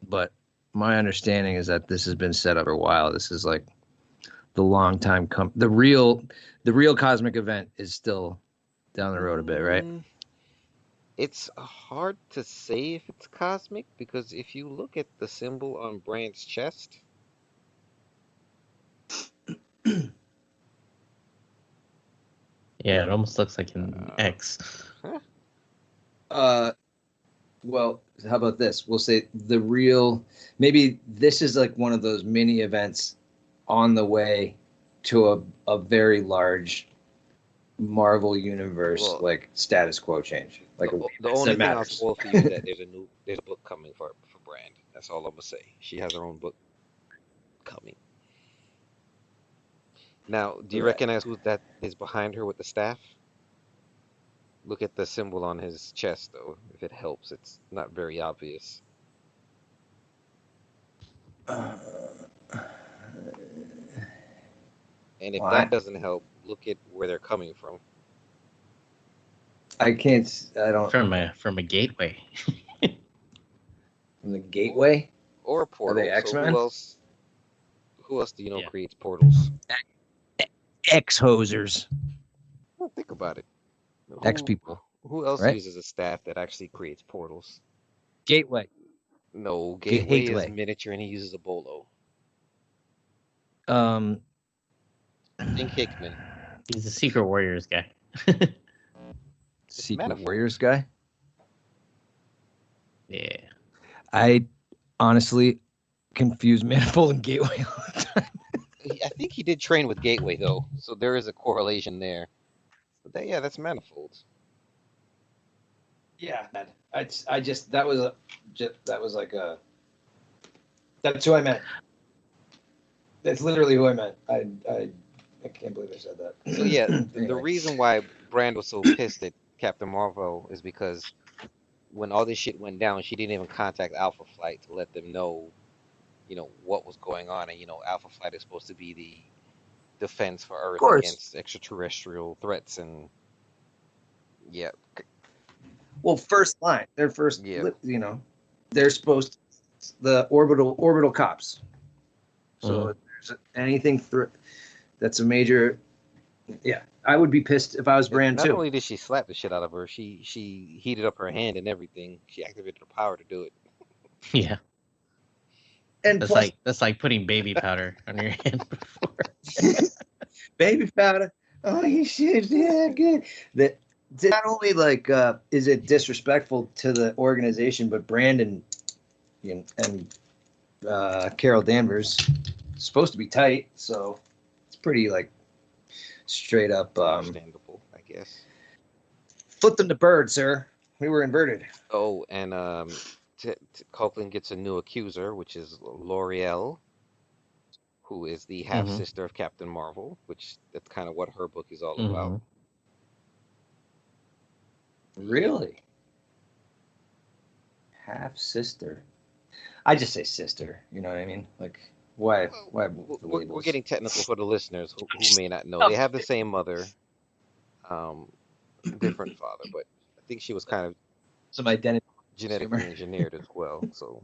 but my understanding is that this has been set up for a while. This is like the long time the real cosmic event is still down the road a bit, right? It's hard to say if it's cosmic, because if you look at the symbol on Brand's chest, yeah, it almost looks like an X. Well, how about this? We'll say maybe this is like one of those mini events on the way to a very large Marvel universe, like status quo change. Like the only thing I'll spoil for you is that there's a book coming for Brand. That's all I'm gonna say. She has her own book coming. Now, do you recognize who that is behind her with the staff? Look at the symbol on his chest, though. If it helps, it's not very obvious. And if that doesn't help, look at where they're coming from. I don't. From a gateway. From the gateway? Or a portal. Are they X-Men? So who else do you know creates portals? X-hosers. Well, think about it. X people. Who else uses a staff that actually creates portals? Gateway. No, Gateway is miniature and he uses a bolo. Think Hickman. He's a Secret Warriors guy. Secret Warriors guy? Yeah. I honestly confuse Manifold and Gateway all the time. I think he did train with Gateway, though, so there is a correlation there. But that's Manifold. Yeah, that's who I meant. That's literally who I meant. I can't believe I said that. So yeah, anyway. The reason why Brand was so pissed at Captain Marvel is because when all this shit went down, she didn't even contact Alpha Flight to let them know, what was going on. And, Alpha Flight is supposed to be the defense for Earth against extraterrestrial threats. And, yeah. Well, first line. They're first, they're supposed to, the orbital cops. So if there's anything that's a major, I would be pissed if I was Brand too. Not only did she slap the shit out of her, she heated up her hand and everything. She activated her power to do it. Yeah. And that's like putting baby powder on your hand before. Baby powder. Oh, you should. Yeah, good. That not only like is it disrespectful to the organization, but Brandon and Carol Danvers supposed to be tight, so it's pretty like straight up. Understandable, I guess. Flip them to bird, sir. We were inverted. Oh, and Coughlin gets a new accuser, which is L'Oreal, who is the half sister of Captain Marvel, which that's kind of what her book is all about. Really? Half sister. I just say sister. You know what I mean? Like, why? We're getting technical for the listeners who may not know. They have the same mother, different father, but I think she was kind of some identity genetically engineered as well. So,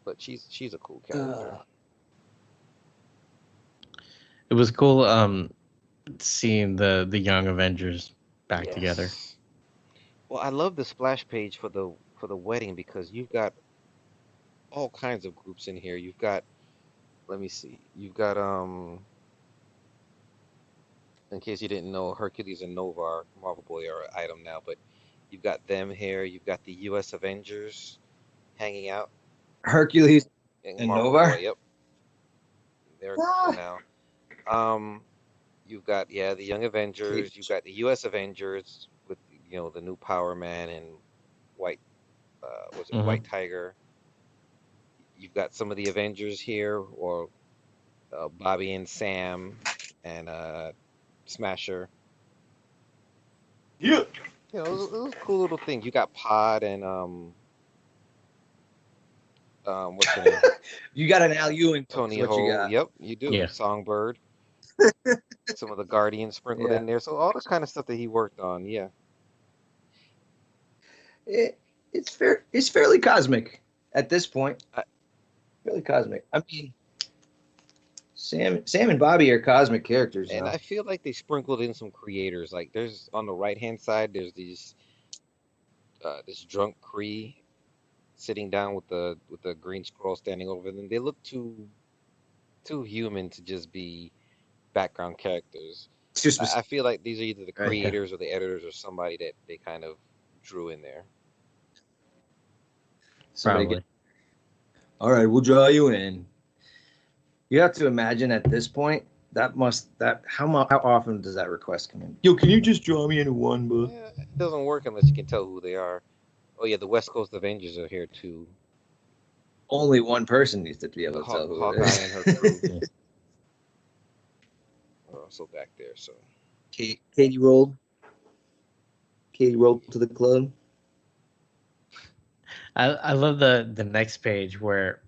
but she's a cool character. It was cool seeing the young Avengers back together. Well, I love the splash page for the wedding because you've got all kinds of groups in here. You've got, let me see, you've got in case you didn't know, Hercules and Nova are Marvel Boy are an item now, but you've got them here. You've got the U.S. Avengers hanging out. Hercules and Nova. Boy, yep, they're cool now. You've got the Young Avengers. You've got the U.S. Avengers with the new Power Man and White White Tiger. You've got some of the Avengers here, or Bobby and Sam and Smasher. Yeah. It was a cool little thing. You got Pod and what's her name? You got an Al Ewing. Tony Ho. Yep, you do. Yeah. Songbird. Some of the Guardians sprinkled in there. So all the kind of stuff that he worked on. Yeah. It's fairly cosmic at this point. Fairly cosmic. I mean, Sam and Bobby are cosmic characters. And I feel like they sprinkled in some creators. Like there's on the right hand side, there's these this drunk Kree sitting down with the green scroll standing over them. They look too human to just be background characters. I feel like these are either the creators or the editors or somebody that they kind of drew in there. Probably. All right, we'll draw you in. You have to imagine at this point how often does that request come in? Yo, can you just draw me in one book? Yeah, it doesn't work unless you can tell who they are. Oh yeah, the West Coast Avengers are here too. Only one person needs to be able to tell who Hawkeye it is. and her crew. Are also back there. So Katie rolled to the club. I love the next page where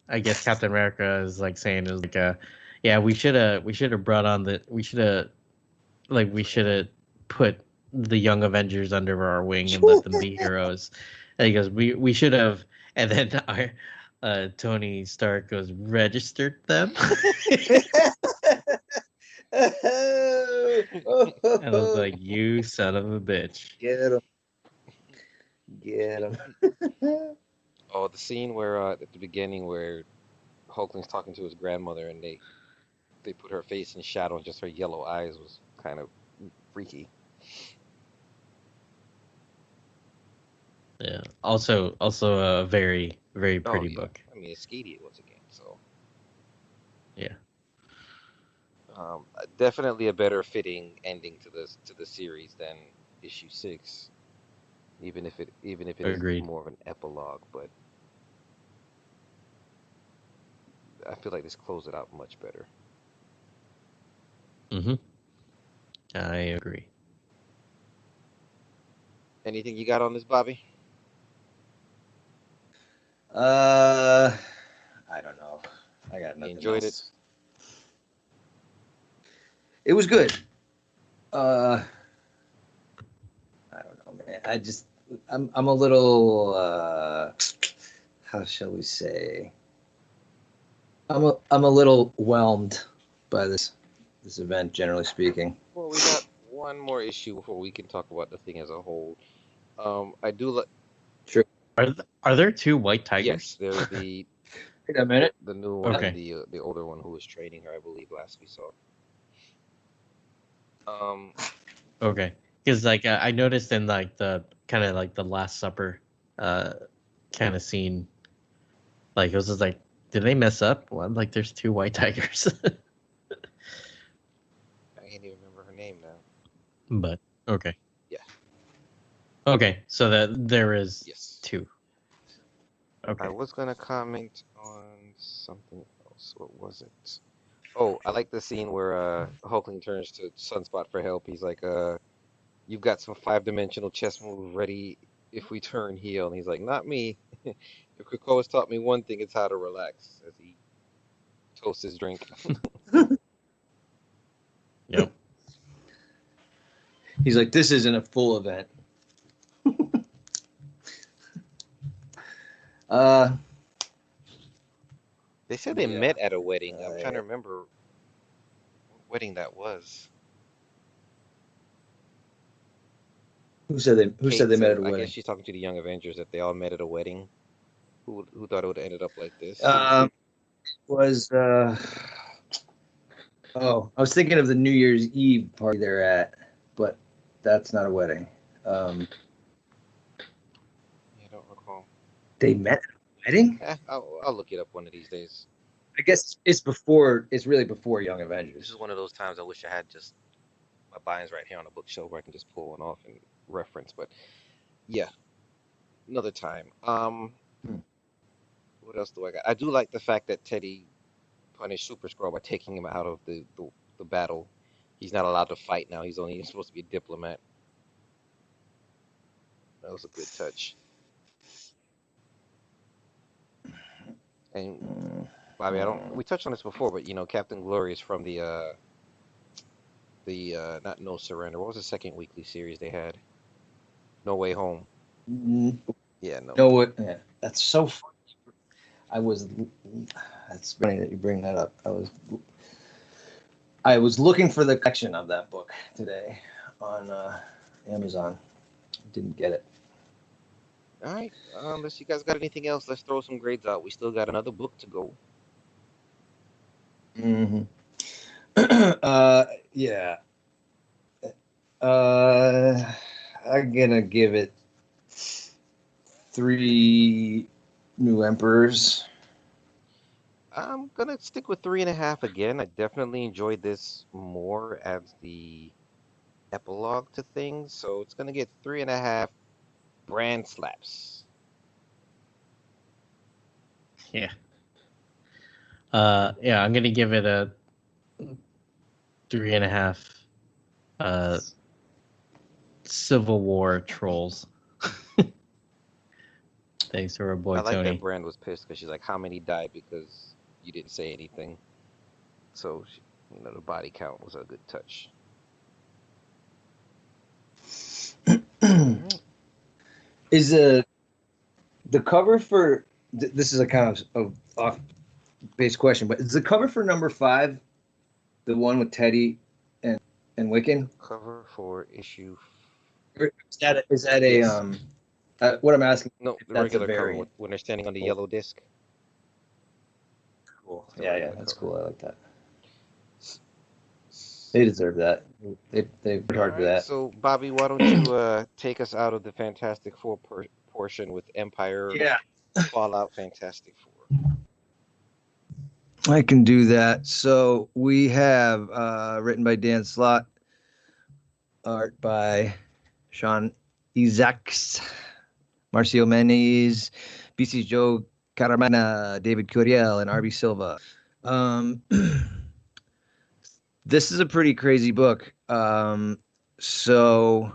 I guess Captain America is like saying is like we should have brought on we should have put the Young Avengers under our wing and let them be heroes. And he goes, we should have, and then Tony Stark goes, registered them. And I was like, you son of a bitch. Get him. Oh, the scene where at the beginning where Hulkling's talking to his grandmother and they put her face in shadow and just her yellow eyes was kind of freaky. Yeah. Also a very, very pretty book. I mean, it's Skady it was again, so. Yeah. Definitely a better fitting ending to the series than issue 6. Even if it is more of an epilogue, but I feel like this closed it out much better. I agree. Anything you got on this, Bobby? I don't know. I got nothing. You enjoyed it? It was good. I don't know, man. I'm a little how shall we say? I'm a little whelmed by this event, generally speaking. Well, we got one more issue before we can talk about the thing as a whole. I do like. Sure. Are there 2 white tigers? Yes, there's the Wait a minute. The new one Okay. and the older one who was training her, I believe, last we saw. Okay, because like I noticed in like the kind of like the Last Supper, kind of scene, like it was just like, did they mess up? Well, like there's two white tigers. I can't even remember her name now. But okay. Yeah. Okay, so that there is Yes. two. Okay. I was gonna comment on something else. What was it? Oh, I like the scene where Hulkling turns to Sunspot for help. He's like, you've got some 5-dimensional chess move ready if we turn heel. And he's like, not me. If Krakoa's taught me one thing, it's how to relax, as he toasts his drink. Yep. He's like, this isn't a full event. They said they met at a wedding. I'm trying to remember what wedding that was. Who said they met at a I wedding? guess she's talking to the Young Avengers that they all met at a wedding. Who thought it would have ended up like this? Was I was thinking of the New Year's Eve party they're at, but that's not a wedding. I don't recall. They met at a wedding? I'll look it up one of these days. I guess it's really before Young Avengers. This is one of those times I wish I had just my binds right here on a bookshelf where I can just pull one off and reference. But yeah, another time. What else do I got? I do like the fact that Teddy punished Super Skrull by taking him out of the battle. He's not allowed to fight now. He's supposed to be a diplomat. That was a good touch. And Bobby, we touched on this before, but Captain Glory is from the not No Surrender. What was the second weekly series they had? No Way Home. Yeah, No Way. Yeah, that's so funny. That's funny that you bring that up. I was looking for the collection of that book today on Amazon. Didn't get it. All right. Unless you guys got anything else, let's throw some grades out. We still got another book to go. Mm-hmm. Yeah. I'm gonna give it 3 new Emperors. I'm gonna stick with 3.5 again. I definitely enjoyed this more as the epilogue to things, so it's gonna get 3.5 brand slaps. Yeah. Yeah, I'm gonna give it a 3.5. Civil War trolls. Thanks to our boy I like Tony. that Brand was pissed because she's like, how many died because you didn't say anything? So, the body count was a good touch. Is the cover for this is a kind of off base question, but is the cover for number 5 the one with Teddy and Wiccan? Cover for issue. Is that a what I'm asking? No, the regular cover when they're standing on the yellow disc. Cool. Yeah, that's cool. I like that. They deserve that. They worked hard for that. So, Bobby, why don't you take us out of the Fantastic Four portion with Empyre? Yeah. Fallout Fantastic Four. I can do that. So we have written by Dan Slott, art by Sean Isaacs, Marcio Menes, BC Joe Caramagna, David Curiel, and RB Silva. This is a pretty crazy book. So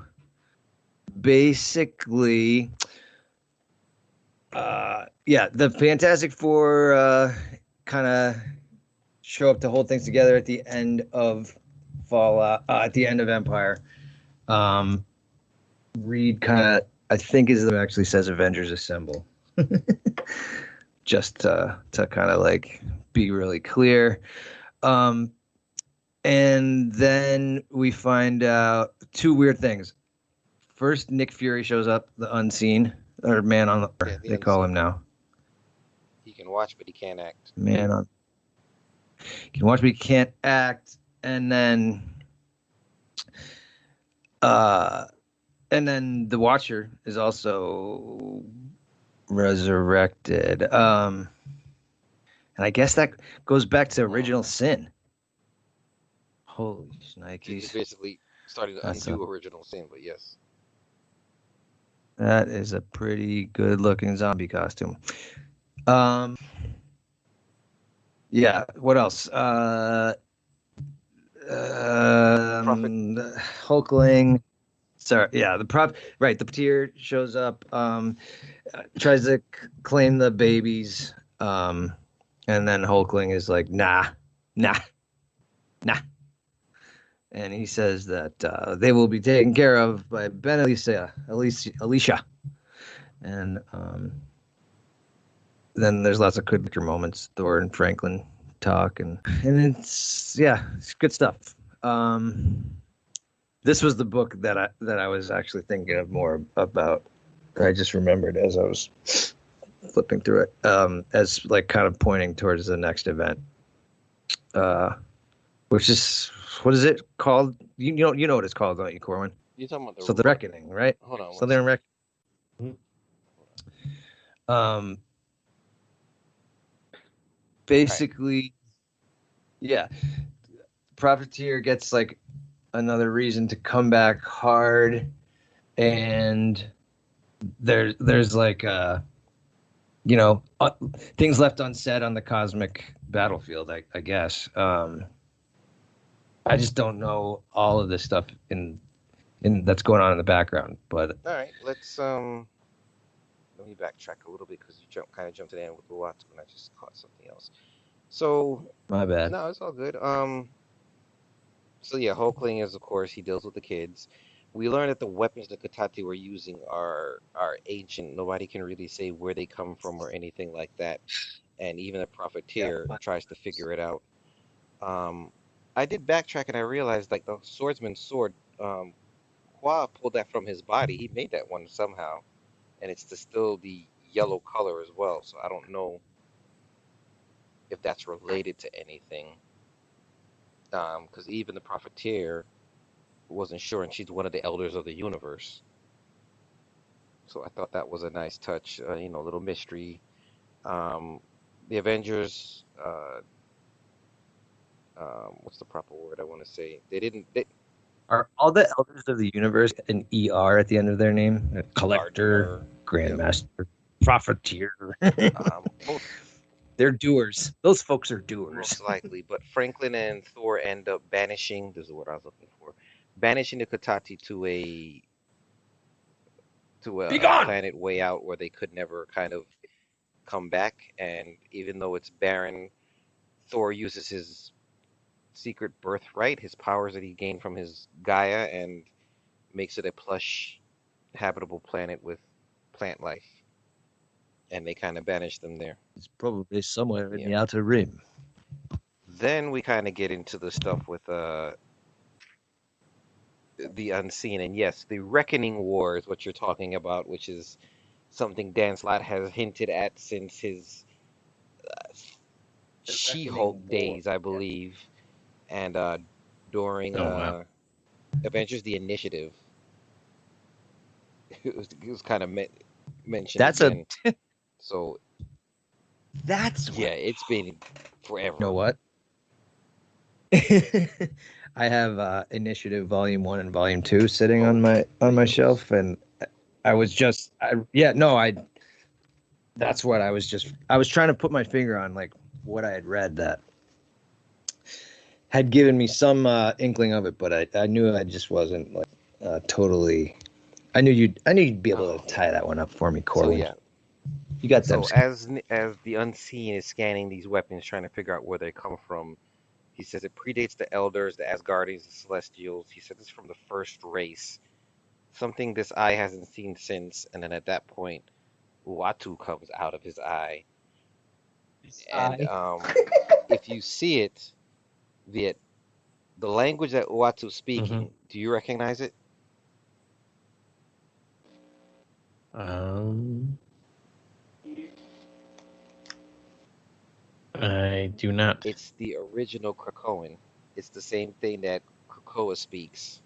basically, the Fantastic Four kind of show up to hold things together at the end of Fallout, at the end of Empyre. Reed kind of, I think, actually says Avengers Assemble. Just to kind of like be really clear. And then we find out 2 weird things. First, Nick Fury shows up, the unseen, or man on the earth, they call him now. He can watch, but he can't act. Man, he can watch, but he can't act. And then the Watcher is also resurrected. And I guess that goes back to original sin. Holy shnikes. He's basically starting to undo original sin, but yes. That is a pretty good looking zombie costume. Yeah, what else? Hulkling. Sorry, yeah, the Puppeteer shows up, tries to claim the babies, and then Hulkling is like, nah. And he says that they will be taken care of by Ben Alicia. And then there's lots of good moments. Thor and Franklin talk, and it's good stuff. This was the book that I was actually thinking of more about. I just remembered as I was flipping through it, as like kind of pointing towards the next event, which is, what is it called? You know what it's called, don't you, Corwin? You're talking about the Reckoning, right? Hold on. So they're in basically, yeah. Profiteer gets like another reason to come back hard, and there's like things left unsaid on the cosmic battlefield, I guess. I just don't know all of this stuff in that's going on in the background, but all right, let's let me backtrack a little bit because you kind of jumped in with Uatu and I just caught something else. So my bad. No, it's all good. So yeah, Hulkling is, of course, he deals with the kids. We learned that the weapons the Katati were using are ancient. Nobody can really say where they come from or anything like that. And even the Profiteer tries to figure it out. I did backtrack and I realized, like, the swordsman's sword, Hua pulled that from his body. He made that one somehow. And it's still the yellow color as well. So I don't know if that's related to anything. Because even the Profiteer wasn't sure, and she's one of the elders of the universe. So I thought that was a nice touch, a little mystery. The Avengers, what's the proper word I want to say? Are all the elders of the universe an ER at the end of their name? A collector, Grandmaster, Profiteer. They're doers. Those folks are doers. Most likely. But Franklin and Thor end up banishing, this is what I was looking for, banishing the Katati to a planet way out where they could never kind of come back. And even though it's barren, Thor uses his secret birthright, his powers that he gained from his Gaia, and makes it a plush, habitable planet with plant life. And they kind of banish them there. It's probably somewhere in the Outer Rim. Then we kind of get into the stuff with the unseen, and yes, the Reckoning War is what you're talking about, which is something Dan Slott has hinted at since his She-Hulk days, I believe, and during Avengers: The Initiative, it was kind of mentioned. So it's been forever. You know what? I have Initiative Volume 1 and Volume 2 sitting on my shelf, and that's what I was trying to put my finger on, like, what I had read that had given me some inkling of it, but I knew I just wasn't like totally. I knew you'd be able to tie that one up for me, Corwin. So you got them. So as the Unseen is scanning these weapons, trying to figure out where they come from, he says it predates the Elders, the Asgardians, the Celestials. He said it's from the first race, something this eye hasn't seen since. And then at that point, Uatu comes out of his eye. If you see it, the language that Uatu's speaking, do you recognize it? I do not. It's the original Krakoan. It's the same thing that Krakoa speaks.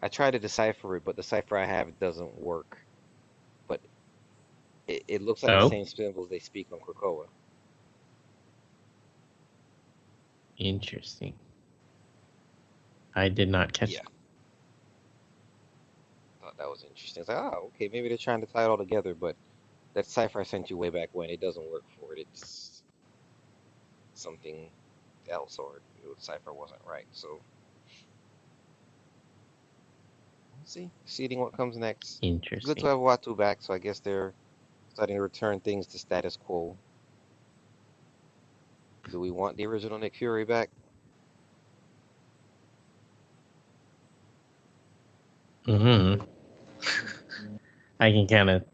I tried to decipher it, but the cipher I have doesn't work. But it looks like the Oh, same symbols they speak on Krakoa. interesting. I did not catch Yeah. that. Thought that was interesting. It's like, oh, okay, maybe they're trying to tie it all together, but that cipher I sent you way back when, it doesn't work for it. It's something else, or the cipher wasn't right. So, we'll see. Seeing what comes next. Good Interesting. to have Watu back, so I guess they're starting to return things to status quo. Do we want the original Nick Fury back? Mm-hmm. I can kind of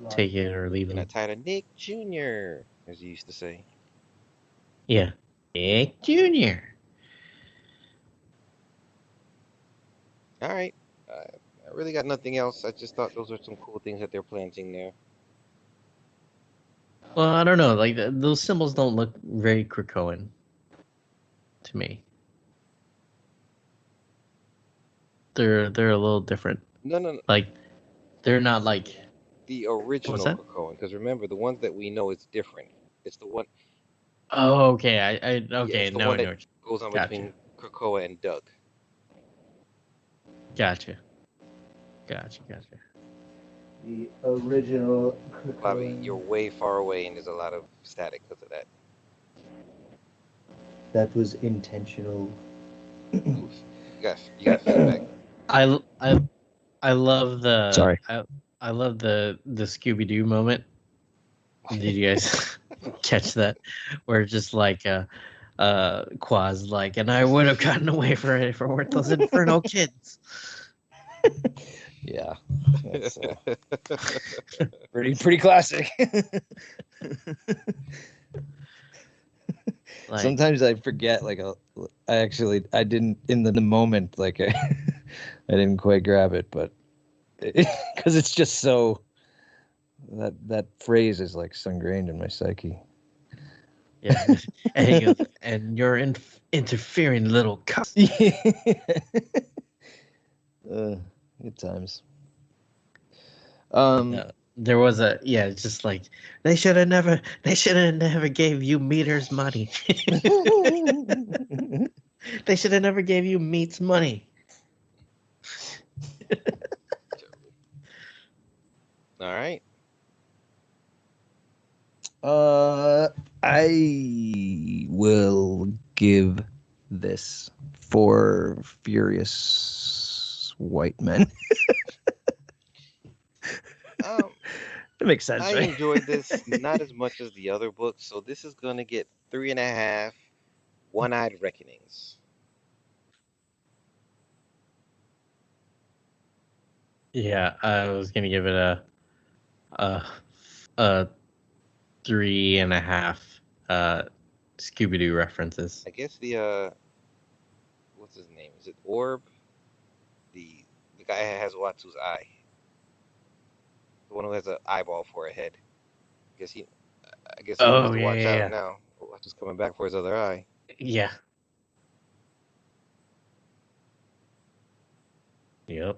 take it or leave And I it. tied a Nick Jr., as you used to say. Yeah. Nick Jr. All right. I really got nothing else. I just thought those are some cool things that they're planting there. Well, I don't know. Like those symbols don't look very Krakoan to me. They're a little different. No. Like they're not like The original What's that? Krakoan, because remember, the ones that we know is different. It's the one. Oh, okay. I Yeah, okay. it's the Now one I know. that goes on Gotcha. between Krakoa and Doug. Gotcha. The original. Bobby, you're way far away, and there's a lot of static because of that. That was intentional. Oof. You got feedback. I love the Sorry. I love the Scooby-Doo moment. Did you guys catch that? Where just like Quaz like, and I would have gotten away from it if it weren't those infernal kids. Yeah. That's, pretty classic. Like, Sometimes I forget. Like I didn't in the moment. Like I didn't quite grab it, but because it's just so that phrase is like so ingrained in my psyche. yeah, and he goes, and you're interfering, little cuss. Good times. There was it's just like they should have never gave you meters money. They should have never gave you meats money. All right. I will give this 4 furious white men. That makes sense, I right? enjoyed this not as much as the other books, so this is gonna get 3.5 one-eyed reckonings. Yeah, I was gonna give it a 3.5 Scooby-Doo references. I guess the what's his name? Is it Orb? The guy who has Watu's eye. The one who has an eyeball for a head. I guess he needs to watch out now. Watu's coming back for his other eye. Yeah. Yep.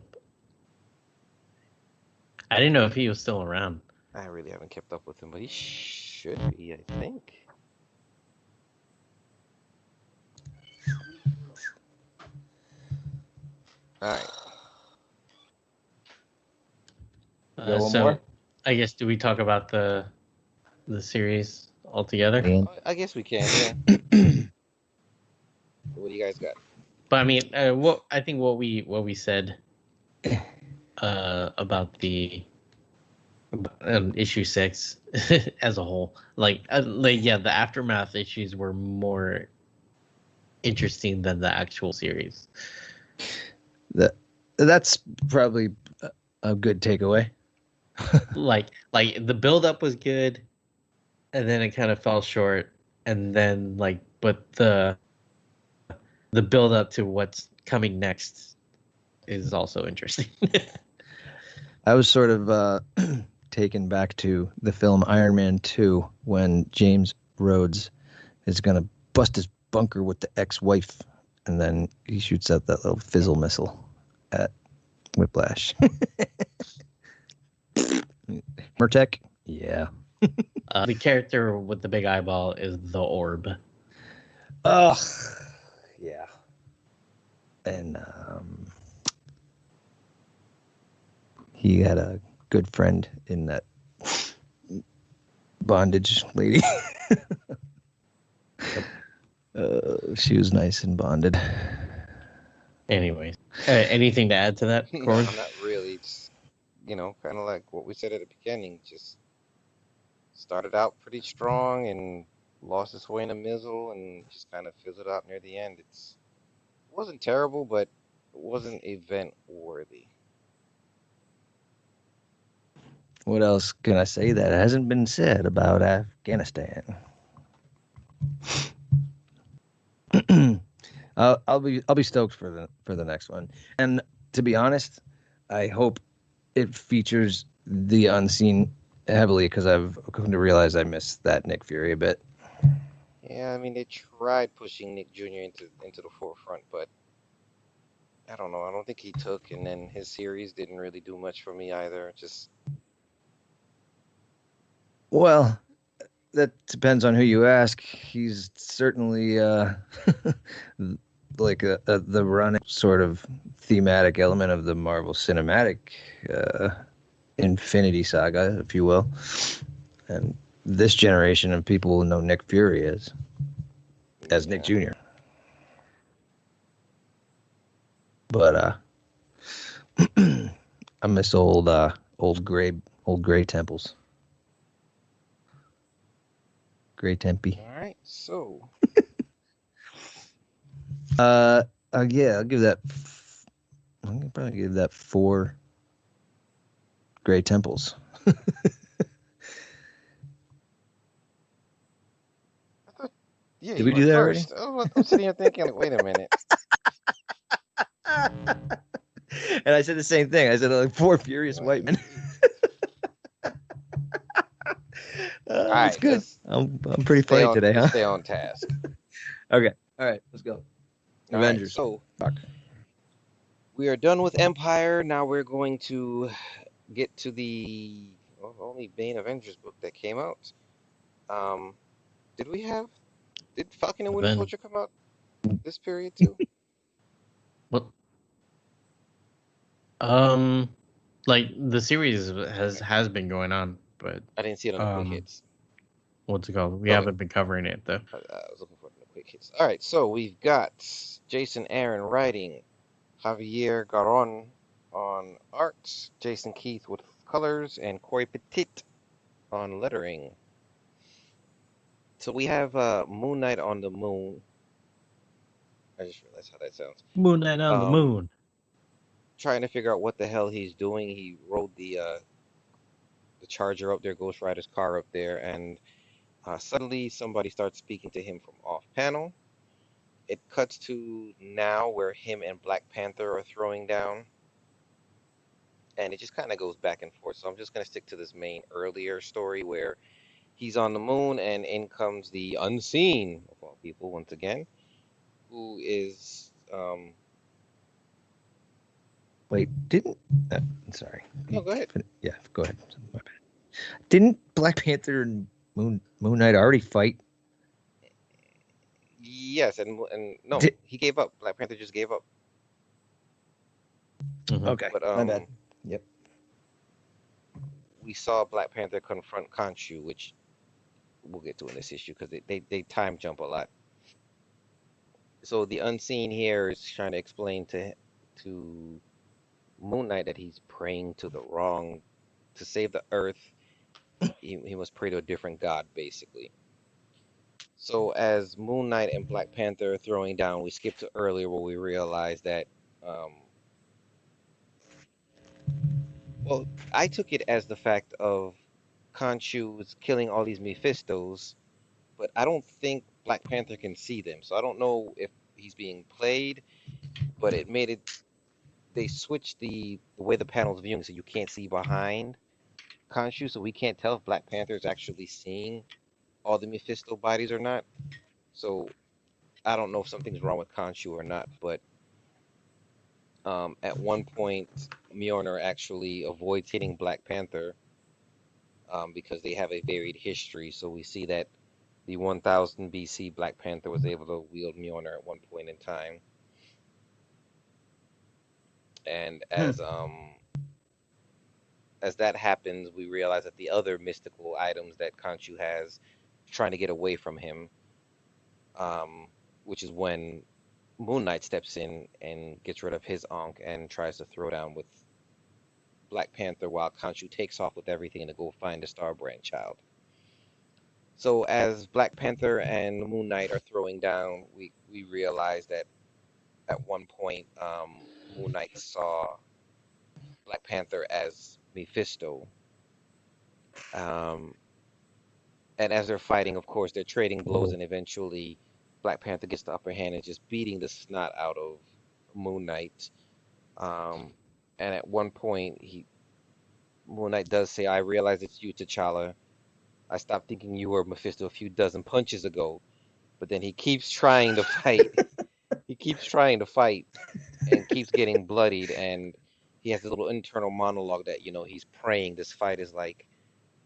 I didn't know if he was still around. I really haven't kept up with him, but he should be, I think. All right. One So, more? I guess do we talk about the series altogether? I guess we can. Yeah. What do you guys got? But I mean, I think what we said about the issue 6 as a whole, the aftermath issues were more interesting than the actual series. That's probably a good takeaway. like the build up was good, and then it kind of fell short, and then but the build up to what's coming next is also interesting. I was sort of taken back to the film Iron Man 2 when James Rhodes is gonna bust his bunker with the ex-wife, and then he shoots out that little fizzle missile at Whiplash. Murtek? Yeah. The character with the big eyeball is the Orb. Oh, yeah. And he had a good friend in that bondage lady. She was nice and bonded. Anyways, anything to add to that, No, Corey? not really. Just, kind of like what we said at the beginning. Just started out pretty strong and lost its way in the middle and just kind of fizzled out near the end. It wasn't terrible, but it wasn't event worthy. What else can I say that hasn't been said about Afghanistan? I'll be stoked for the next one. And to be honest, I hope it features the Unseen heavily, because I've come to realize I missed that Nick Fury a bit. Yeah, I mean they tried pushing Nick Jr. into the forefront, but I don't know. I don't think he took, and then his series didn't really do much for me either. Just Well, that depends on who you ask. He's certainly like the running sort of thematic element of the Marvel Cinematic Infinity Saga, if you will. And this generation of people will know Nick Fury as Nick Jr. But I miss old gray temples. Gray Tempe. all right. So yeah, I'll give that. I'm gonna probably give that 4 gray temples. yeah, Did we do that first. already? I'm sitting here thinking, like, wait a minute. And I said the same thing. I said like 4 furious white men. All That's right, good. I'm pretty funny today, huh? Stay on task. Okay. All right. Let's go. Avengers. All right, so Fuck. we are done with Empire. Now we're going to get to the only main Avengers book that came out. Did Falcon and Winter Soldier come out this period too? What? Like the series has been going on, but I didn't see it on the quick hits. What's it called? We haven't been covering it though. I was looking for it in the quick hits. All right, so we've got Jason Aaron writing, Javier Garon on art, Jason Keith with colors, and Corey Petit on lettering. So we have Moon Knight on the moon. I just realized how that sounds. Moon Knight on the moon. Trying to figure out what the hell he's doing. He rode the Charger up there, Ghost Rider's car up there, and suddenly somebody starts speaking to him from off panel. It cuts to now where him and Black Panther are throwing down. And it just kind of goes back and forth. So I'm just going to stick to this main earlier story where he's on the moon and in comes the Unseen, of all people, once again, who is... Wait, didn't... sorry. No, go ahead. Yeah, go ahead. My bad. Didn't Black Panther and Moon Knight already fight? Yes, and no, he gave up. Black Panther just gave up. Mm-hmm. Okay, but, my bad. Yep. We saw Black Panther confront Khonshu, which we'll get to in this issue because they time jump a lot. So the Unseen here is trying to explain to Moon Knight that he's praying to to save the Earth. He must pray to a different god, basically. So as Moon Knight and Black Panther are throwing down, we skip to earlier where we realize that, well, I took it as the fact of Khonshu was killing all these Mephistos, but I don't think Black Panther can see them. So I don't know if he's being played, but they switched the way the panel's viewing, so you can't see behind Khonshu, so we can't tell if Black Panther is actually seeing all the Mephisto bodies or not. So I don't know if something's wrong with Khonshu or not, but at one point, Mjolnir actually avoids hitting Black Panther because they have a varied history. So we see that the 1000 BC Black Panther was able to wield Mjolnir at one point in time, and as that happens, we realize that the other mystical items that Khonshu has trying to get away from him, which is when Moon Knight steps in and gets rid of his Ankh and tries to throw down with Black Panther while Khonshu takes off with everything to go find the Starbrand child. So as Black Panther and Moon Knight are throwing down, we realize that at one point Moon Knight saw Black Panther as Mephisto. And as they're fighting, of course, they're trading blows, and eventually Black Panther gets the upper hand and just beating the snot out of Moon Knight. And at one point, Moon Knight does say, "I realize it's you, T'Challa. I stopped thinking you were Mephisto a few dozen punches ago." But then he keeps trying to fight. He keeps trying to fight and keeps getting bloodied. And he has a little internal monologue that, he's praying. This fight is like,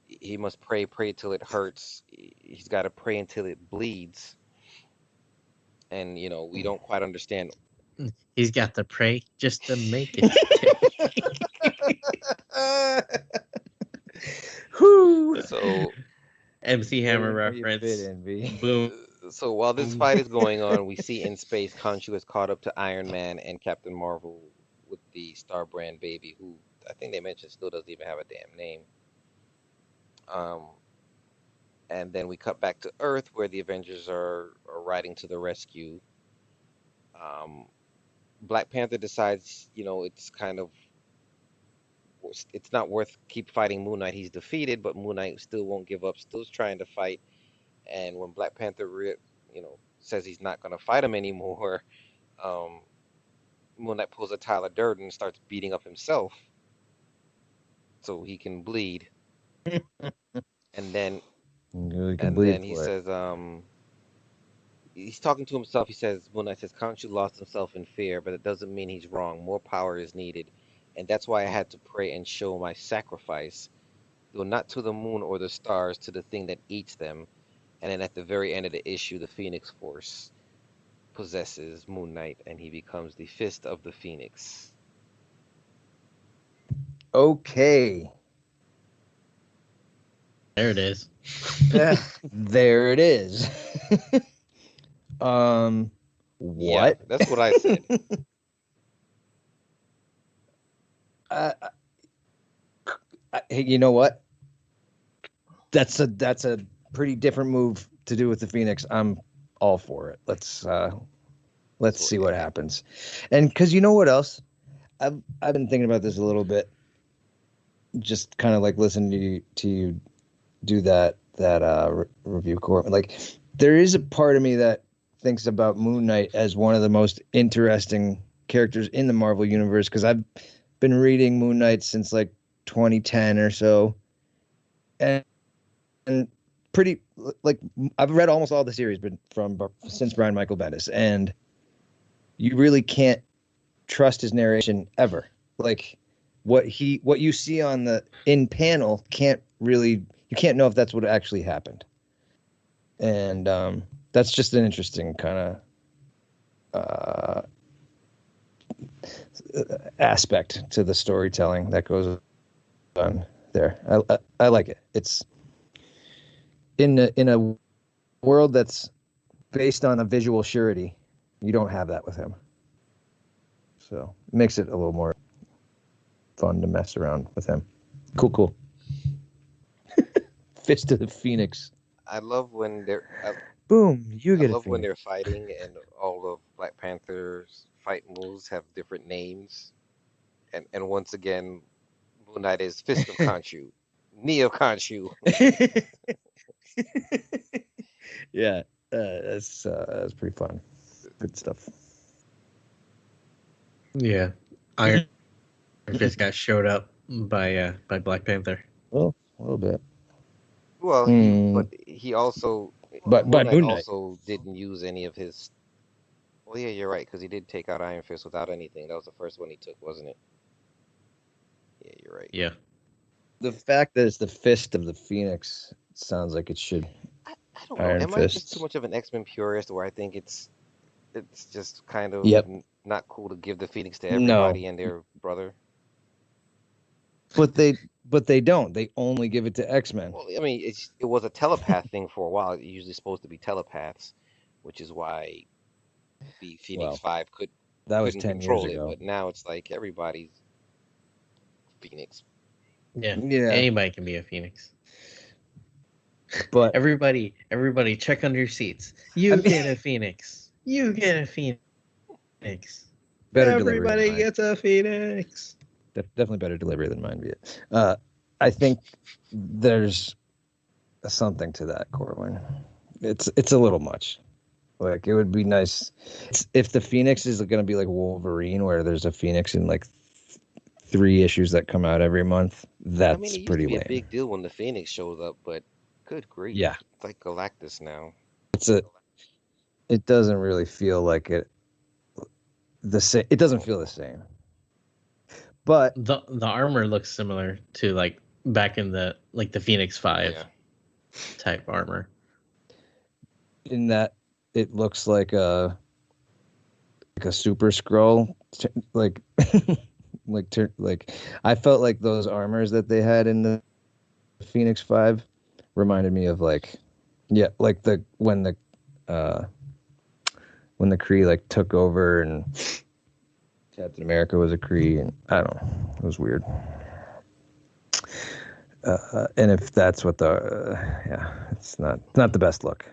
he must pray till it hurts. He's got to pray until it bleeds. And, we don't quite understand. He's got to pray just to make it. So MC Hammer reference. Boom. So while this fight is going on, we see in space Khonshu has caught up to Iron Man and Captain Marvel with the Starbrand baby, who I think they mentioned still doesn't even have a damn name. And then we cut back to Earth, where the Avengers are riding to the rescue. Black Panther decides, it's not worth keep fighting Moon Knight. He's defeated, but Moon Knight still won't give up, still trying to fight. And when Black Panther, says he's not going to fight him anymore, Moon Knight pulls a Tyler Durden and starts beating up himself so he can bleed. And then he says, he's talking to himself. He says, Moon Knight says, Khonshu lost himself in fear, but it doesn't mean he's wrong. More power is needed. And that's why I had to pray and show my sacrifice, though not to the moon or the stars, to the thing that eats them. And then at the very end of the issue, the Phoenix Force possesses Moon Knight, and he becomes the Fist of the Phoenix. Okay. There it is. There it is. What? Yeah, that's what I said. Hey, you know what? That's a pretty different move to do with the Phoenix. I'm all for it. Let's see what happens. And because you know what else? I've been thinking about this a little bit. Just kind of like listening to you do that review core. Like, there is a part of me that thinks about Moon Knight as one of the most interesting characters in the Marvel universe, because I've been reading Moon Knight since like 2010 or so, and pretty like I've read almost all the series, but since Brian Michael Bendis, and you really can't trust his narration ever. Like what you see on the in panel you can't know if that's what actually happened, and that's just an interesting kind of aspect to the storytelling that goes on there. I like it. It's in a world that's based on a visual surety. You don't have that with him, so it makes it a little more fun to mess around with him. Cool. Fist of the Phoenix. I love when they're boom. You get. I love when they're fighting and all of Black Panther's fight moves have different names, and once again, Moon Knight is Fist of Khonshu, Knee of Khonshu. Yeah, that's pretty fun. Good stuff. Yeah, Iron Fist got showed up by Black Panther. Well, a little bit. Well, but he also, But Moon Knight Moon Knight. also didn't use any of his. Well, yeah, you're right, because he did take out Iron Fist without anything. That was the first one he took, wasn't it? Yeah, you're right. Yeah. The fact that it's the fist of the Phoenix sounds like it should. I don't know. Iron Am I just Fist. too much of an X-Men purist where I think it's just kind of Yep. not cool to give the Phoenix to No. everybody and their brother? But they don't. They only give it to X-Men. Well, I mean, it was a telepath thing for a while. It's usually supposed to be telepaths, which is why the Phoenix 5 That was couldn't 10 years control it. ago. But now it's like everybody's Phoenix. Yeah. Yeah. Anybody can be a Phoenix. But Everybody, check under your seats. You get a Phoenix. You get a Phoenix. better Everybody delivery. gets a Phoenix. Definitely better delivery than mine. I think there's something to that, Corwin. It's a little much. Like, it would be nice if the Phoenix is going to be like Wolverine, where there's a Phoenix in like 3 issues that come out every month. That's I mean, it used pretty to be lame. a big deal when the Phoenix shows up, but good grief. Yeah. It's like Galactus now. It doesn't really feel like it. It doesn't feel the same. But The armor looks similar to like back in the Phoenix 5 type armor. in that it looks like a super scroll, like I felt like those armors that they had in the Phoenix 5 reminded me of when the Kree like took over and Captain America was a Kree, and I don't know, it was weird. And if that's what it's not the best look.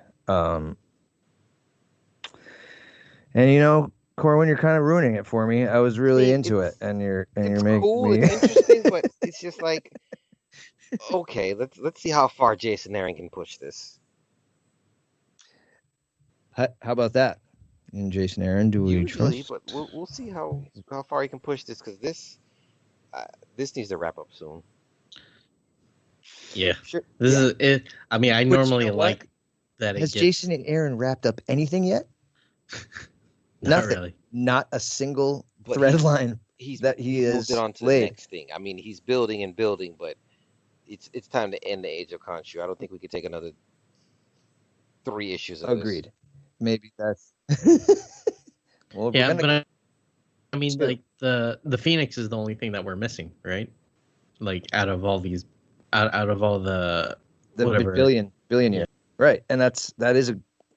And Corwin, you're kind of ruining it for me. I was really into it, and you're making cool, me. it's interesting, but it's just like, okay, let's see how far Jason Aaron can push this. How about that? And Jason Aaron, do we Usually, trust? but we'll see how far he can push this, because this needs to wrap up soon. Yeah. Sure. This is it. I mean, I normally you know what? like that. Has Jason and Aaron wrapped up anything yet? Not Nothing. really. Not a single But thread line He's that he has moved it on to laid. the next thing. I mean, he's building and building, but it's time to end the Age of Khonshu. I don't think we could take another 3 issues of Agreed. this. Maybe that's. Well, Yeah, but I mean, like the Phoenix is the only thing that we're missing, right? Like out of all these, out of all the whatever billion year, right? And that is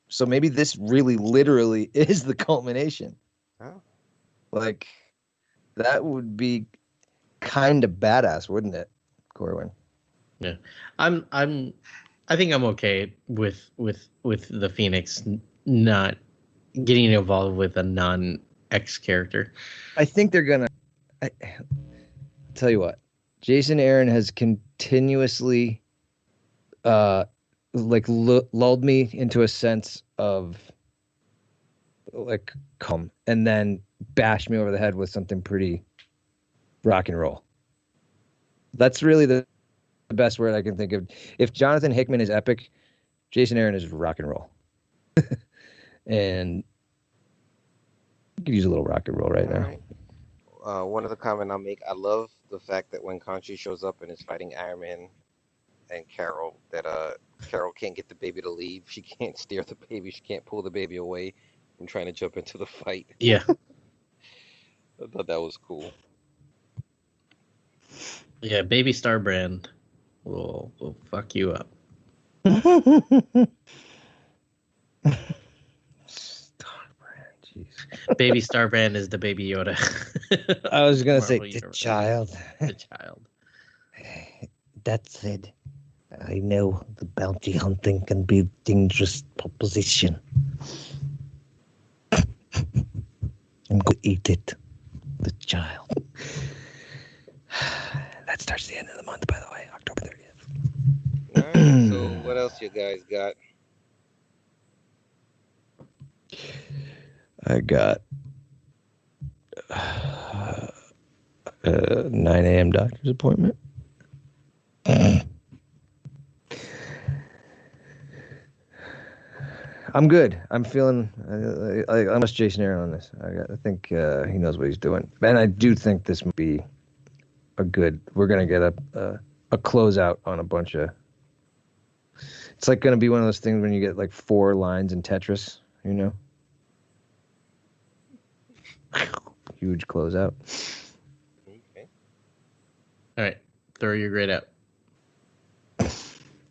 so maybe this really literally is the culmination. Oh. Like, that would be kind of badass, wouldn't it, Corwin? Yeah, I think I'm okay with the Phoenix not getting involved with a non-X character. I think they're gonna. Tell you what, Jason Aaron has continuously, lulled me into a sense of calm, and then bashed me over the head with something pretty rock and roll. That's really the best word I can think of. If Jonathan Hickman is epic, Jason Aaron is rock and roll. And you could use a little rock and roll right now. Right. One other comment I'll make: I love the fact that when Khonshu shows up and is fighting Iron Man and Carol, that Carol can't get the baby to leave. She can't steer the baby. She can't pull the baby away from trying to jump into the fight. Yeah. I thought that was cool. Yeah, Baby Starbrand will fuck you up. Starbrand, jeez. Baby Starbrand is the Baby Yoda. I was gonna say Marvel the Universe. child. The child. That said, I know the bounty hunting can be a dangerous proposition. I'm going to eat it. The child. That starts the end of the month, by the way, October 30th. All right, so what else you guys got? I got 9 a.m. doctor's appointment. I'm good. I'm feeling. I must Jason Aaron on this. I think he knows what he's doing, and I do think this might be a good. We're gonna get a closeout on a bunch of. It's like gonna be one of those things when you get like 4 lines in Tetris, you know. Huge closeout. Okay. All right, throw your grade out.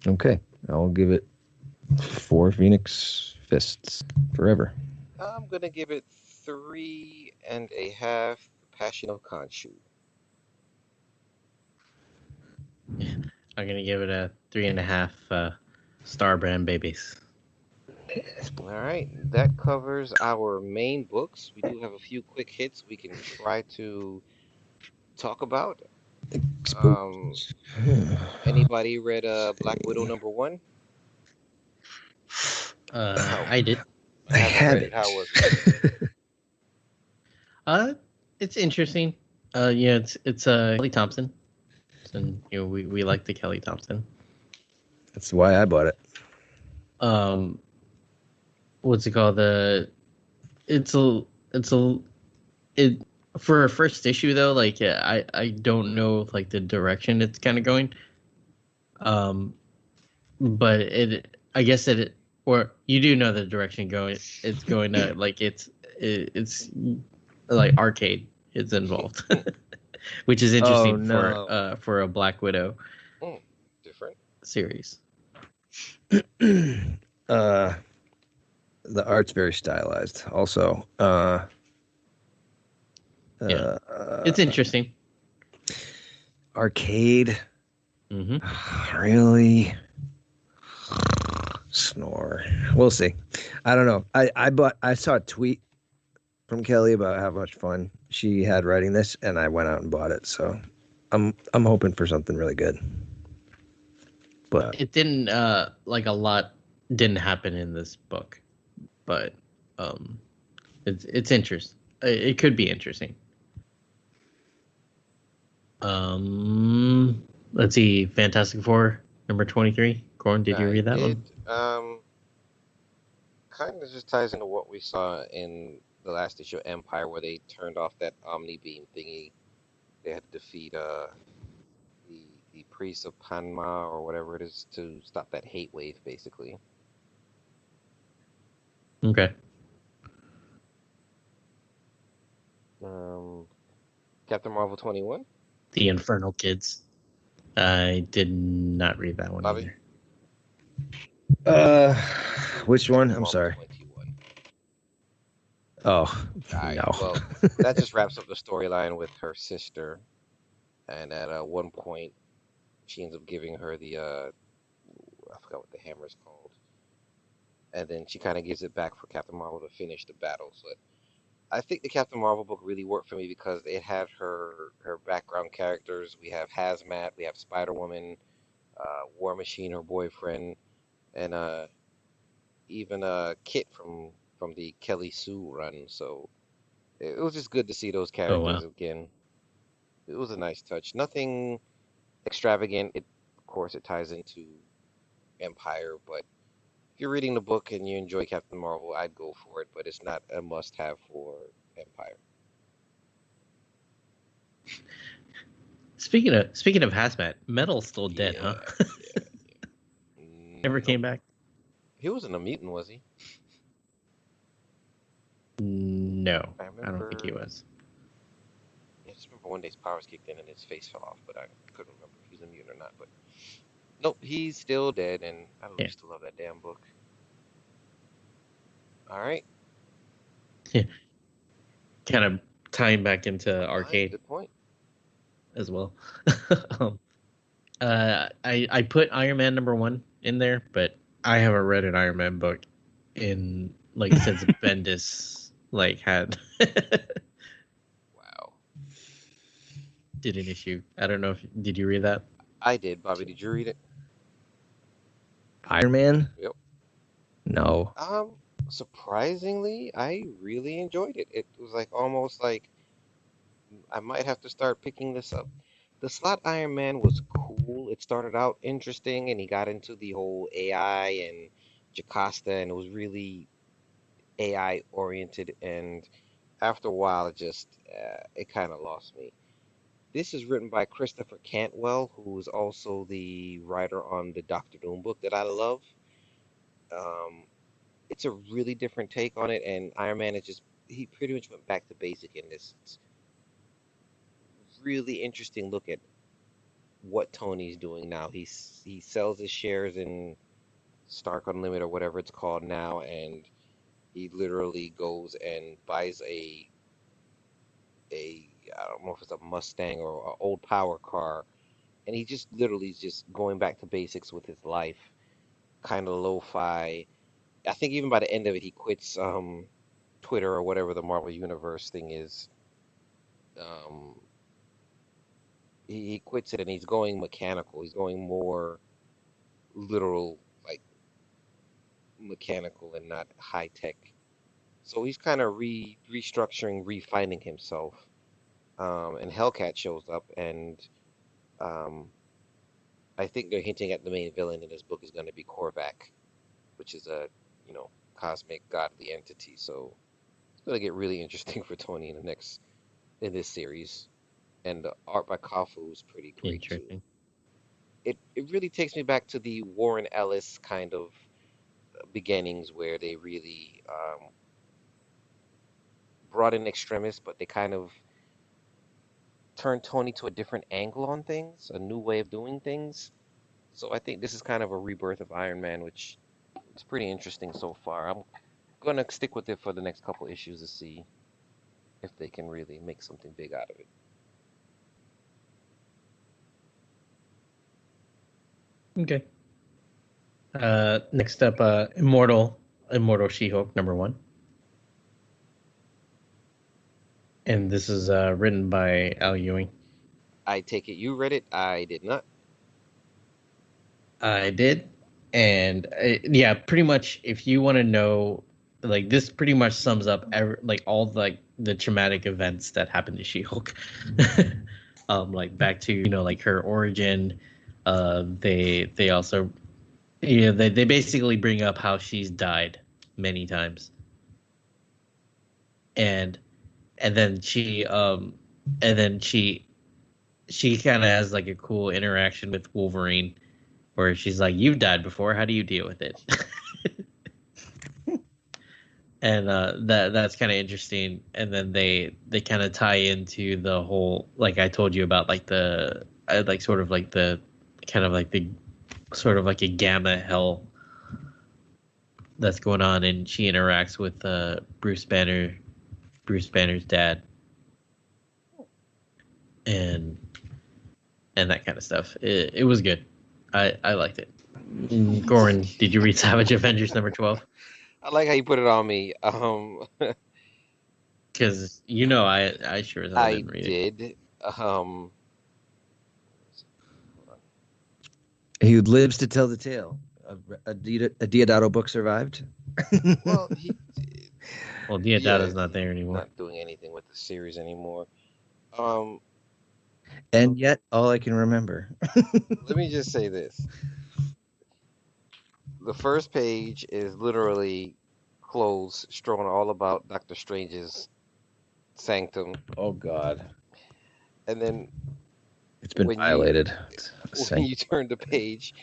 Okay, I'll give it 4 Phoenix Fists forever. I'm gonna give it 3.5 Passion of Khonshu. I'm gonna give it a 3.5 Star Brand Babies. All right, that covers our main books. We do have a few quick hits we can try to talk about. Anybody read Black Widow #1? I did. I haven't. Read it. How was it? It's interesting. Yeah, it's Kelly Thompson, and you know we like the Kelly Thompson. That's why I bought it. What's it called? It for a first issue though. Like, yeah, I don't know like the direction it's kind of going. But I guess or you do know the direction going. It's going to like it's like arcade is involved, which is interesting for a Black Widow different series. The art's very stylized. Also, yeah, it's interesting. Arcade. Mm-hmm. Really? Snore. We'll see. I don't know. I saw a tweet from Kelly about how much fun she had writing this, and I went out and bought it. So I'm hoping for something really good. But it didn't like a lot didn't happen in this book, but it's interesting. It could be interesting. Let's see, Fantastic Four #23. Corn, did you read that one? Kind of just ties into what we saw in the last issue of Empyre, where they turned off that Omni Beam thingy. They had to defeat the priest of Panma or whatever it is to stop that hate wave, basically. Okay. Captain Marvel 21. The Infernal Kids. I did not read that one Bobby? either. Which one? Captain I'm Marvel sorry. 21. Oh, Right. no. Well, that just wraps up the storyline with her sister, and at one point, she ends up giving her the I forgot what the hammer is called, and then she kind of gives it back for Captain Marvel to finish the battle. So I think the Captain Marvel book really worked for me because it had her background characters. We have Hazmat, we have Spider-Woman, War Machine, her boyfriend, and even Kit from the Kelly Sue run. So it was just good to see those characters again. It was a nice touch. Nothing extravagant. Of course, it ties into Empyre, but if you're reading the book and you enjoy Captain Marvel, I'd go for it, but it's not a must-have for Empyre. Speaking of Hazmat, Metal's still dead, huh? Never came back. He wasn't a mutant, was he? No, I don't think he was. I just remember one day his powers kicked in and his face fell off, but I couldn't remember if he's a mutant or not. But nope, he's still dead, and I used to love that damn book. All right. Yeah. Kind of tying back into arcade. Good point. As well. I put Iron Man #1 in there, but I haven't read an Iron Man book in like since Bendis like had Wow. Did an issue. I don't know if did you read that? I did. Bobby, did you read it? Iron Man? Yep. No. Surprisingly, I really enjoyed it. It was like almost like I might have to start picking this up. The Slot Iron Man was cool. It started out interesting, and he got into the whole AI and Jocasta, and it was really AI oriented. And after a while, it kind of lost me. This is written by Christopher Cantwell, who is also the writer on the Doctor Doom book that I love. Um, it's a really different take on it, and Iron Man is just he pretty much went back to basic in this. It's really interesting look at what Tony's doing now. He sells his shares in Stark Unlimited or whatever it's called now, and he literally goes and buys a I don't know if it's a Mustang or an old power car, and he just literally is just going back to basics with his life, kind of lo-fi. I think even by the end of it, he quits Twitter or whatever the Marvel Universe thing is. Um, he quits it and he's going mechanical. He's going more literal, like mechanical and not high tech. So he's kind of restructuring, refining himself. And Hellcat shows up, and um, I think they're hinting at the main villain in this book is going to be Korvac, which is a cosmic godly entity. So it's going to get really interesting for Tony in this series. And the art by Kafu is pretty great too. Interesting. It really takes me back to the Warren Ellis kind of beginnings where they really brought in extremists, but they kind of turned Tony to a different angle on things, a new way of doing things. So I think this is kind of a rebirth of Iron Man, which is pretty interesting so far. I'm gonna stick with it for the next couple issues to see if they can really make something big out of it. Okay. Next up, Immortal She-Hulk #1. And this is written by Al Ewing. I take it you read it. I did not. I did. And yeah, pretty much if you want to know, like, this pretty much sums up all the traumatic events that happened to She-Hulk. Like back to, like her origin. They also, they basically bring up how she's died many times. And then she kind of has like a cool interaction with Wolverine where she's like, "You've died before. How do you deal with it?" And that's kind of interesting. And then they kind of tie into the whole, like I told you about, like the sort of like the kind of like the sort of like a gamma hell that's going on, and she interacts with Bruce Banner's dad, and that kind of stuff. It was good. I liked it. Goran, did you read Savage Avengers #12? I like how you put it on me. Because I sure as hell didn't read it. Did. He lives to tell the tale. A Diodato book survived. Well, Diodato's not there anymore. Not doing anything with the series anymore. And yet, all I can remember. Let me just say this. The first page is literally clothes strewn all about Doctor Strange's sanctum. Oh, God. And then it's been violated. When you turn the page,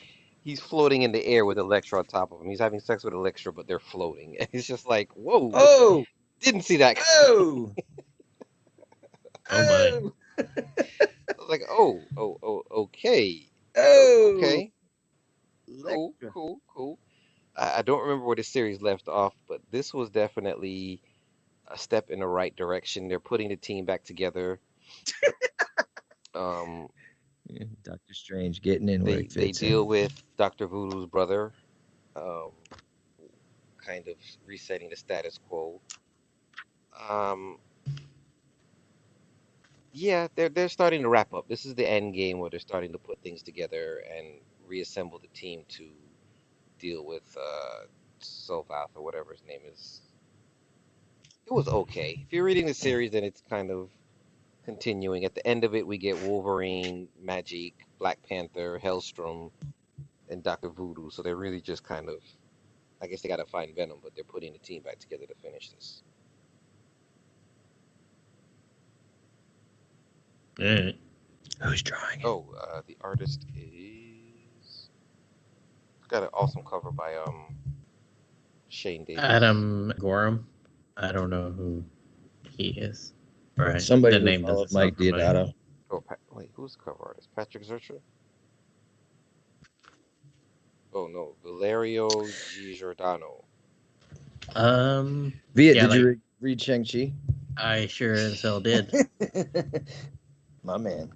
he's floating in the air with Elektra on top of him. He's having sex with Elektra, but they're floating. And it's just like, whoa. Oh! Didn't see that. Oh! Oh, my. I was like, oh, okay. Oh! Okay. Cool. I don't remember where the series left off, but this was definitely a step in the right direction. They're putting the team back together. Doctor Strange getting in where it fits. They deal with Dr. Voodoo's brother, kind of resetting the status quo. Yeah, they're starting to wrap up. This is the end game where they're starting to put things together and reassemble the team to deal with Sylvath or whatever his name is. It was okay. If you're reading the series, then it's kind of continuing. At the end of it, we get Wolverine, Magik, Black Panther, Hellstrom, and Dr. Voodoo. So they're really just kind of I guess they gotta find Venom, but they're putting the team back together to finish this. All right. Who's drawing it? Oh, the artist is got an awesome cover by Shane Davis. Adam Gorham. I don't know who he is. Right. Somebody the who name followed doesn't Mike sound familiar. Diodato. Oh, wait, who's the cover artist? Patrick Zercher? Oh no, Valerio Giordano. Via, yeah, did like, you read Shang Chi? I sure as hell did, My man.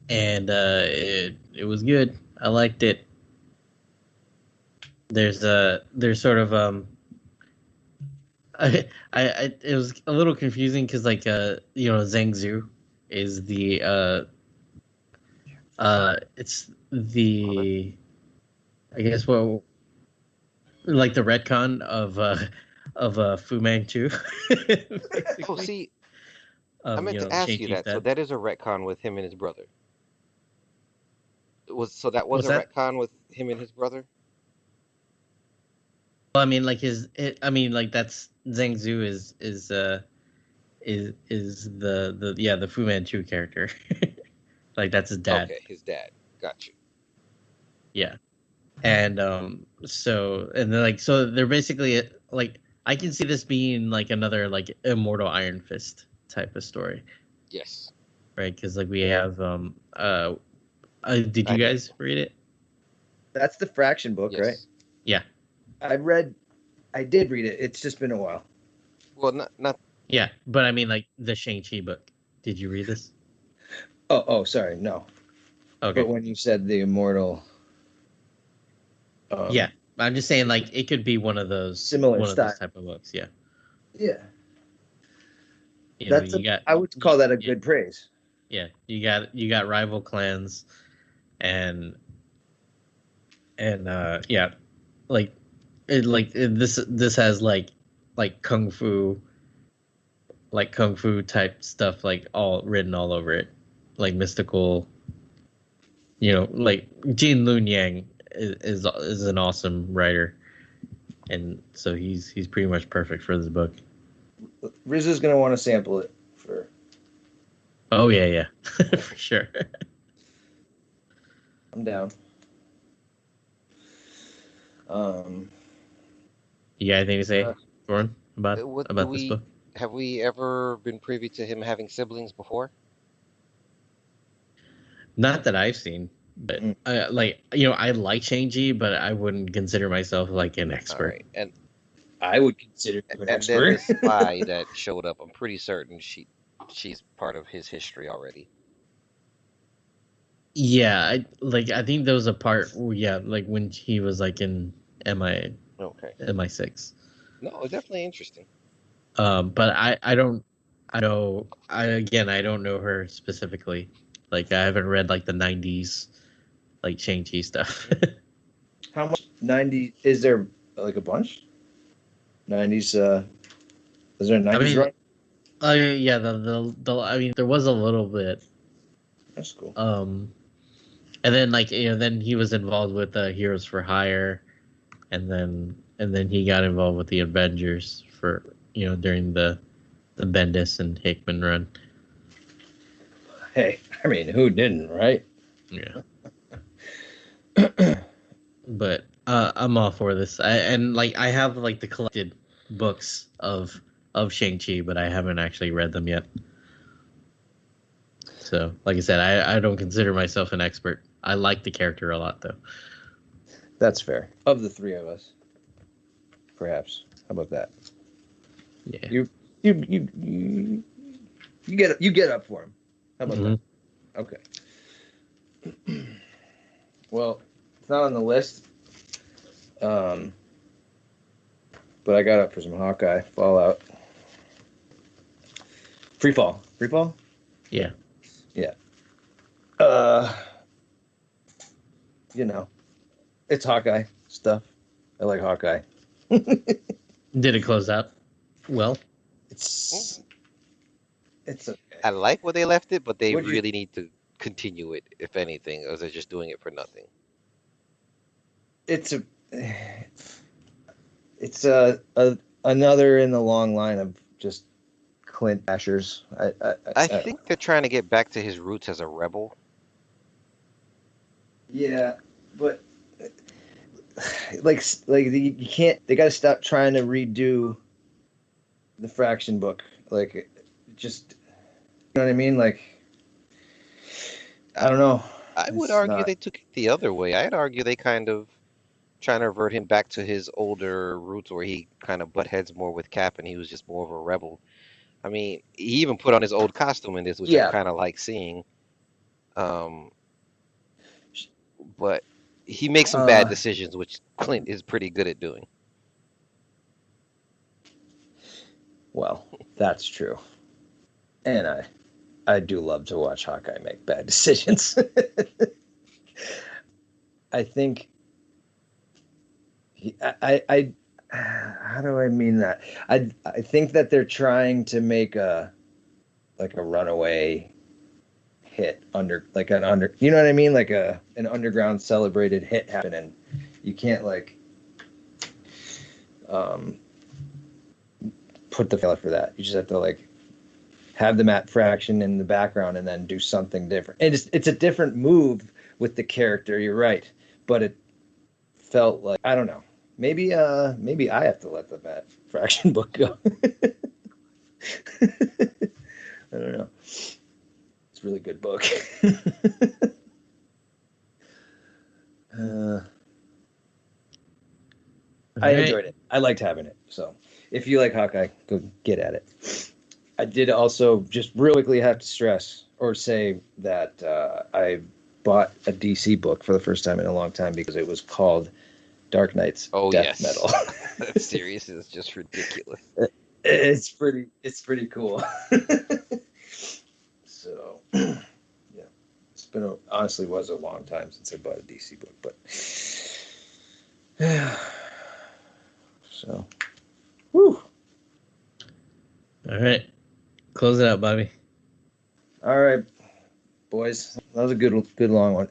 and it was good. I liked it. There's sort of it was a little confusing because like Zhang Zhu is the it's the I guess what like the retcon of Fu Manchu. Oh, see, I meant to ask you that. So that is a retcon with him and his brother. That was a retcon with him and his brother? Well, I mean, like that's Zhang Zhu is the Fu Manchu character. Like that's his dad. Okay, his dad. Got you. Yeah. And so they're basically like I can see this being like another like Immortal Iron Fist type of story. Yes. Right, because like we have did you guys read it? That's the Fraction book, yes. Right? Yeah. I did read it. It's just been a while. Well, not. Yeah, but I mean like the Shang Chi book. Did you read this? Oh, sorry, no. Okay. But when you said the Immortal. Yeah, I'm just saying like it could be one of those similar style. Of those type of books. Yeah. Yeah. I would call that a good praise. Yeah, you got rival clans, and yeah, this has like kung fu type stuff like all written all over it, like mystical. Like Jin Lun Yang is an awesome writer, and so he's pretty much perfect for this book. Riz is gonna want to sample it for. Oh yeah, for sure. I'm down. You got anything to say, Gordon, about this book? Have we ever been privy to him having siblings before? Not that I've seen, but I like Shang-Chi, but I wouldn't consider myself like an expert. Right. And I would consider you an expert. And then the spy that showed up, I'm pretty certain she's part of his history already. Yeah, I think there was a part where, like when he was like in MI6. No, it's definitely interesting. But I don't know her specifically. Like I haven't read like the 90s like Shang-Chi stuff. How much 90s is there, like a bunch? 90s is there a 90s run? Yeah, the there was a little bit. That's cool. And then then he was involved with Heroes for Hire, and then he got involved with the Avengers for during the Bendis and Hickman run. Hey, I mean, who didn't, right? Yeah. But I'm all for this. I have like the collected books of Shang-Chi, but I haven't actually read them yet. So, like I said, I don't consider myself an expert. I like the character a lot, though. That's fair. Of the three of us, perhaps. How about that? Yeah. You get up for him. How about that? Okay. Well, it's not on the list. But I got up for some Hawkeye Fallout. Free Fall. Yeah. Yeah. It's Hawkeye stuff. I like Hawkeye. Did it close out well? It's okay. I like where they left it, but they really need to continue it, if anything, or they're just doing it for nothing. it's another in the long line of just Clint bashers. I think they're trying to get back to his roots as a rebel. Yeah, but like you can't. They got to stop trying to redo the Fraction book. Like, just, you know what I mean? Like, I don't know. I would argue they took it the other way. I'd argue they kind of trying to revert him back to his older roots, where he kind of butt heads more with Cap, and he was just more of a rebel. I mean, he even put on his old costume in this, which I kind of like seeing. But he makes some bad decisions, which Clint is pretty good at doing. Well, that's true. And I do love to watch Hawkeye make bad decisions. I think I how do I mean that? I think that they're trying to make a runaway hit you know what I mean? Like an underground celebrated hit happen, and you can't put the filler for that. You just have to have the Matt Fraction in the background and then do something different. And it's a different move with the character, you're right. But it felt like, I don't know. Maybe I have to let the Matt Fraction book go. I don't know. It's a really good book. I enjoyed it. I liked having it. So if you like Hawkeye, go get at it. I did also just real quickly have to stress or say that I bought a DC book for the first time in a long time because it was called Dark Knight's Death Metal. That series is just ridiculous. It's pretty cool. So yeah, honestly was a long time since I bought a DC book, but yeah. So, whew. All right, close it out, Bobby. All right, boys, that was a good long one.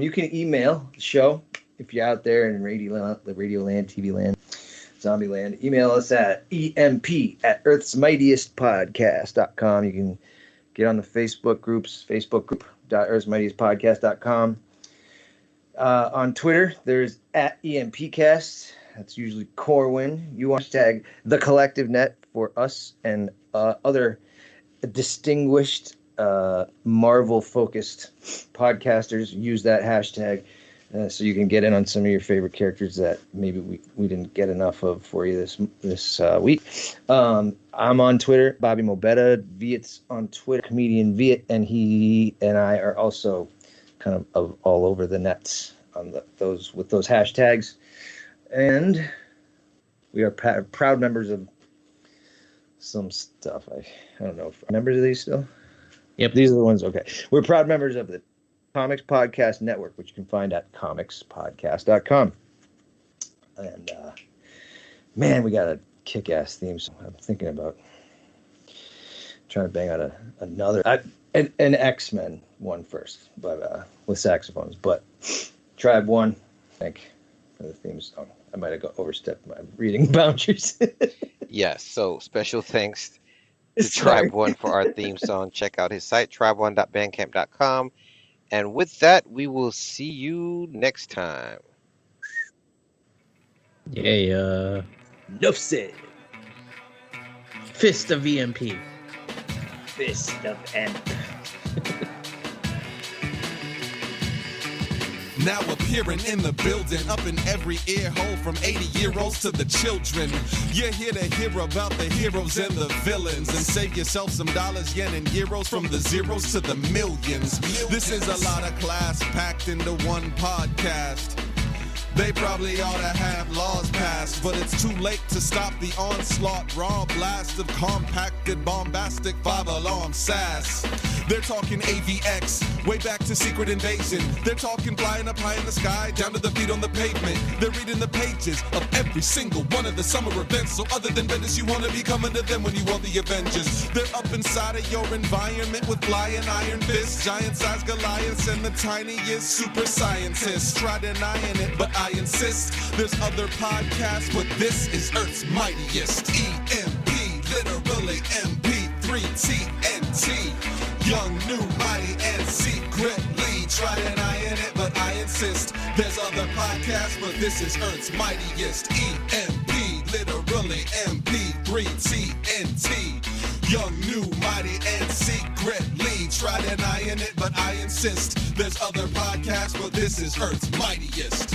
You can email the show if you're out there in radio land, TV land, zombie land. Email us at emp@earthsmightiestpodcast.com. You can get on the Facebook groups, facebook.earthsmightiestpodcast.com. On Twitter, there's @EMPcast. That's usually Corwin. You want to tag the Collective Net for us and other distinguished Marvel-focused podcasters. Use that hashtag so you can get in on some of your favorite characters that maybe we didn't get enough of for you this week. I'm on Twitter, Bobby Mobetta. Viet's on Twitter, comedian Viet, and he and I are also kind of all over the nets on those hashtags. And we are proud members of some stuff. I don't know if members of these still. Yep, these are the ones. Okay, we're proud members of the Comics Podcast Network, which you can find at comicspodcast.com. And man, we got a kick-ass theme song. I'm thinking about trying to bang out another an X-Men one first, but with saxophones. But Tribe One, I think, for the theme song. I might have overstepped my reading boundaries. Yes, so special thanks to Tribe One for our theme song. Check out his site, tribe1.bandcamp.com. And with that, we will see you next time. Yeah. Enough said. Fist of EMP. Fist of EMP. Now appearing in the building, up in every ear hole from 80-year-olds to the children. You're here to hear about the heroes and the villains and save yourself some dollars, yen, and euros from the zeros to the millions. This is a lot of class packed into one podcast. They probably ought to have laws passed, but it's too late to stop the onslaught. Raw blast of compacted, bombastic, five-alarm sass. They're talking AVX, way back to Secret Invasion. They're talking flying up high in the sky, down to the feet on the pavement. They're reading the pages of every single one of the summer events. So other than Bendis, you want to be coming to them when you want the Avengers. They're up inside of your environment with flying iron fists, giant-sized Goliaths, and the tiniest super scientists. Try denying it, but I I insist. There's other podcasts, but this is Earth's mightiest. EMP, literally MP3 TNT. Young, new, mighty, and secretly try denying it, but I insist. There's other podcasts, but this is Earth's mightiest. EMP, literally MP3 TNT. Young, new, mighty, and secretly try denying it, but I insist. There's other podcasts, but this is Earth's mightiest.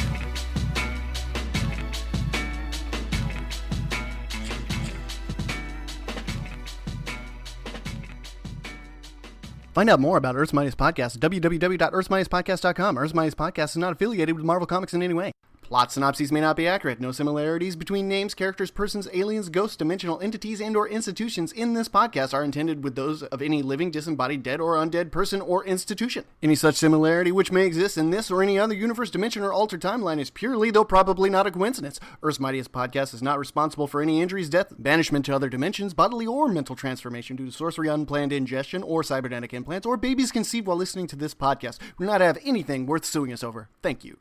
Find out more about Earth's Mightiest Podcast at www.earthsmightiestpodcast.com. Earth's Mightiest Podcast is not affiliated with Marvel Comics in any way. Plot synopses may not be accurate. No similarities between names, characters, persons, aliens, ghosts, dimensional entities, and or institutions in this podcast are intended with those of any living, disembodied, dead, or undead person or institution. Any such similarity which may exist in this or any other universe, dimension, or altered timeline is purely, though probably not a coincidence. Earth's Mightiest Podcast is not responsible for any injuries, death, banishment to other dimensions, bodily or mental transformation due to sorcery, unplanned ingestion, or cybernetic implants, or babies conceived while listening to this podcast. We do not have anything worth suing us over. Thank you.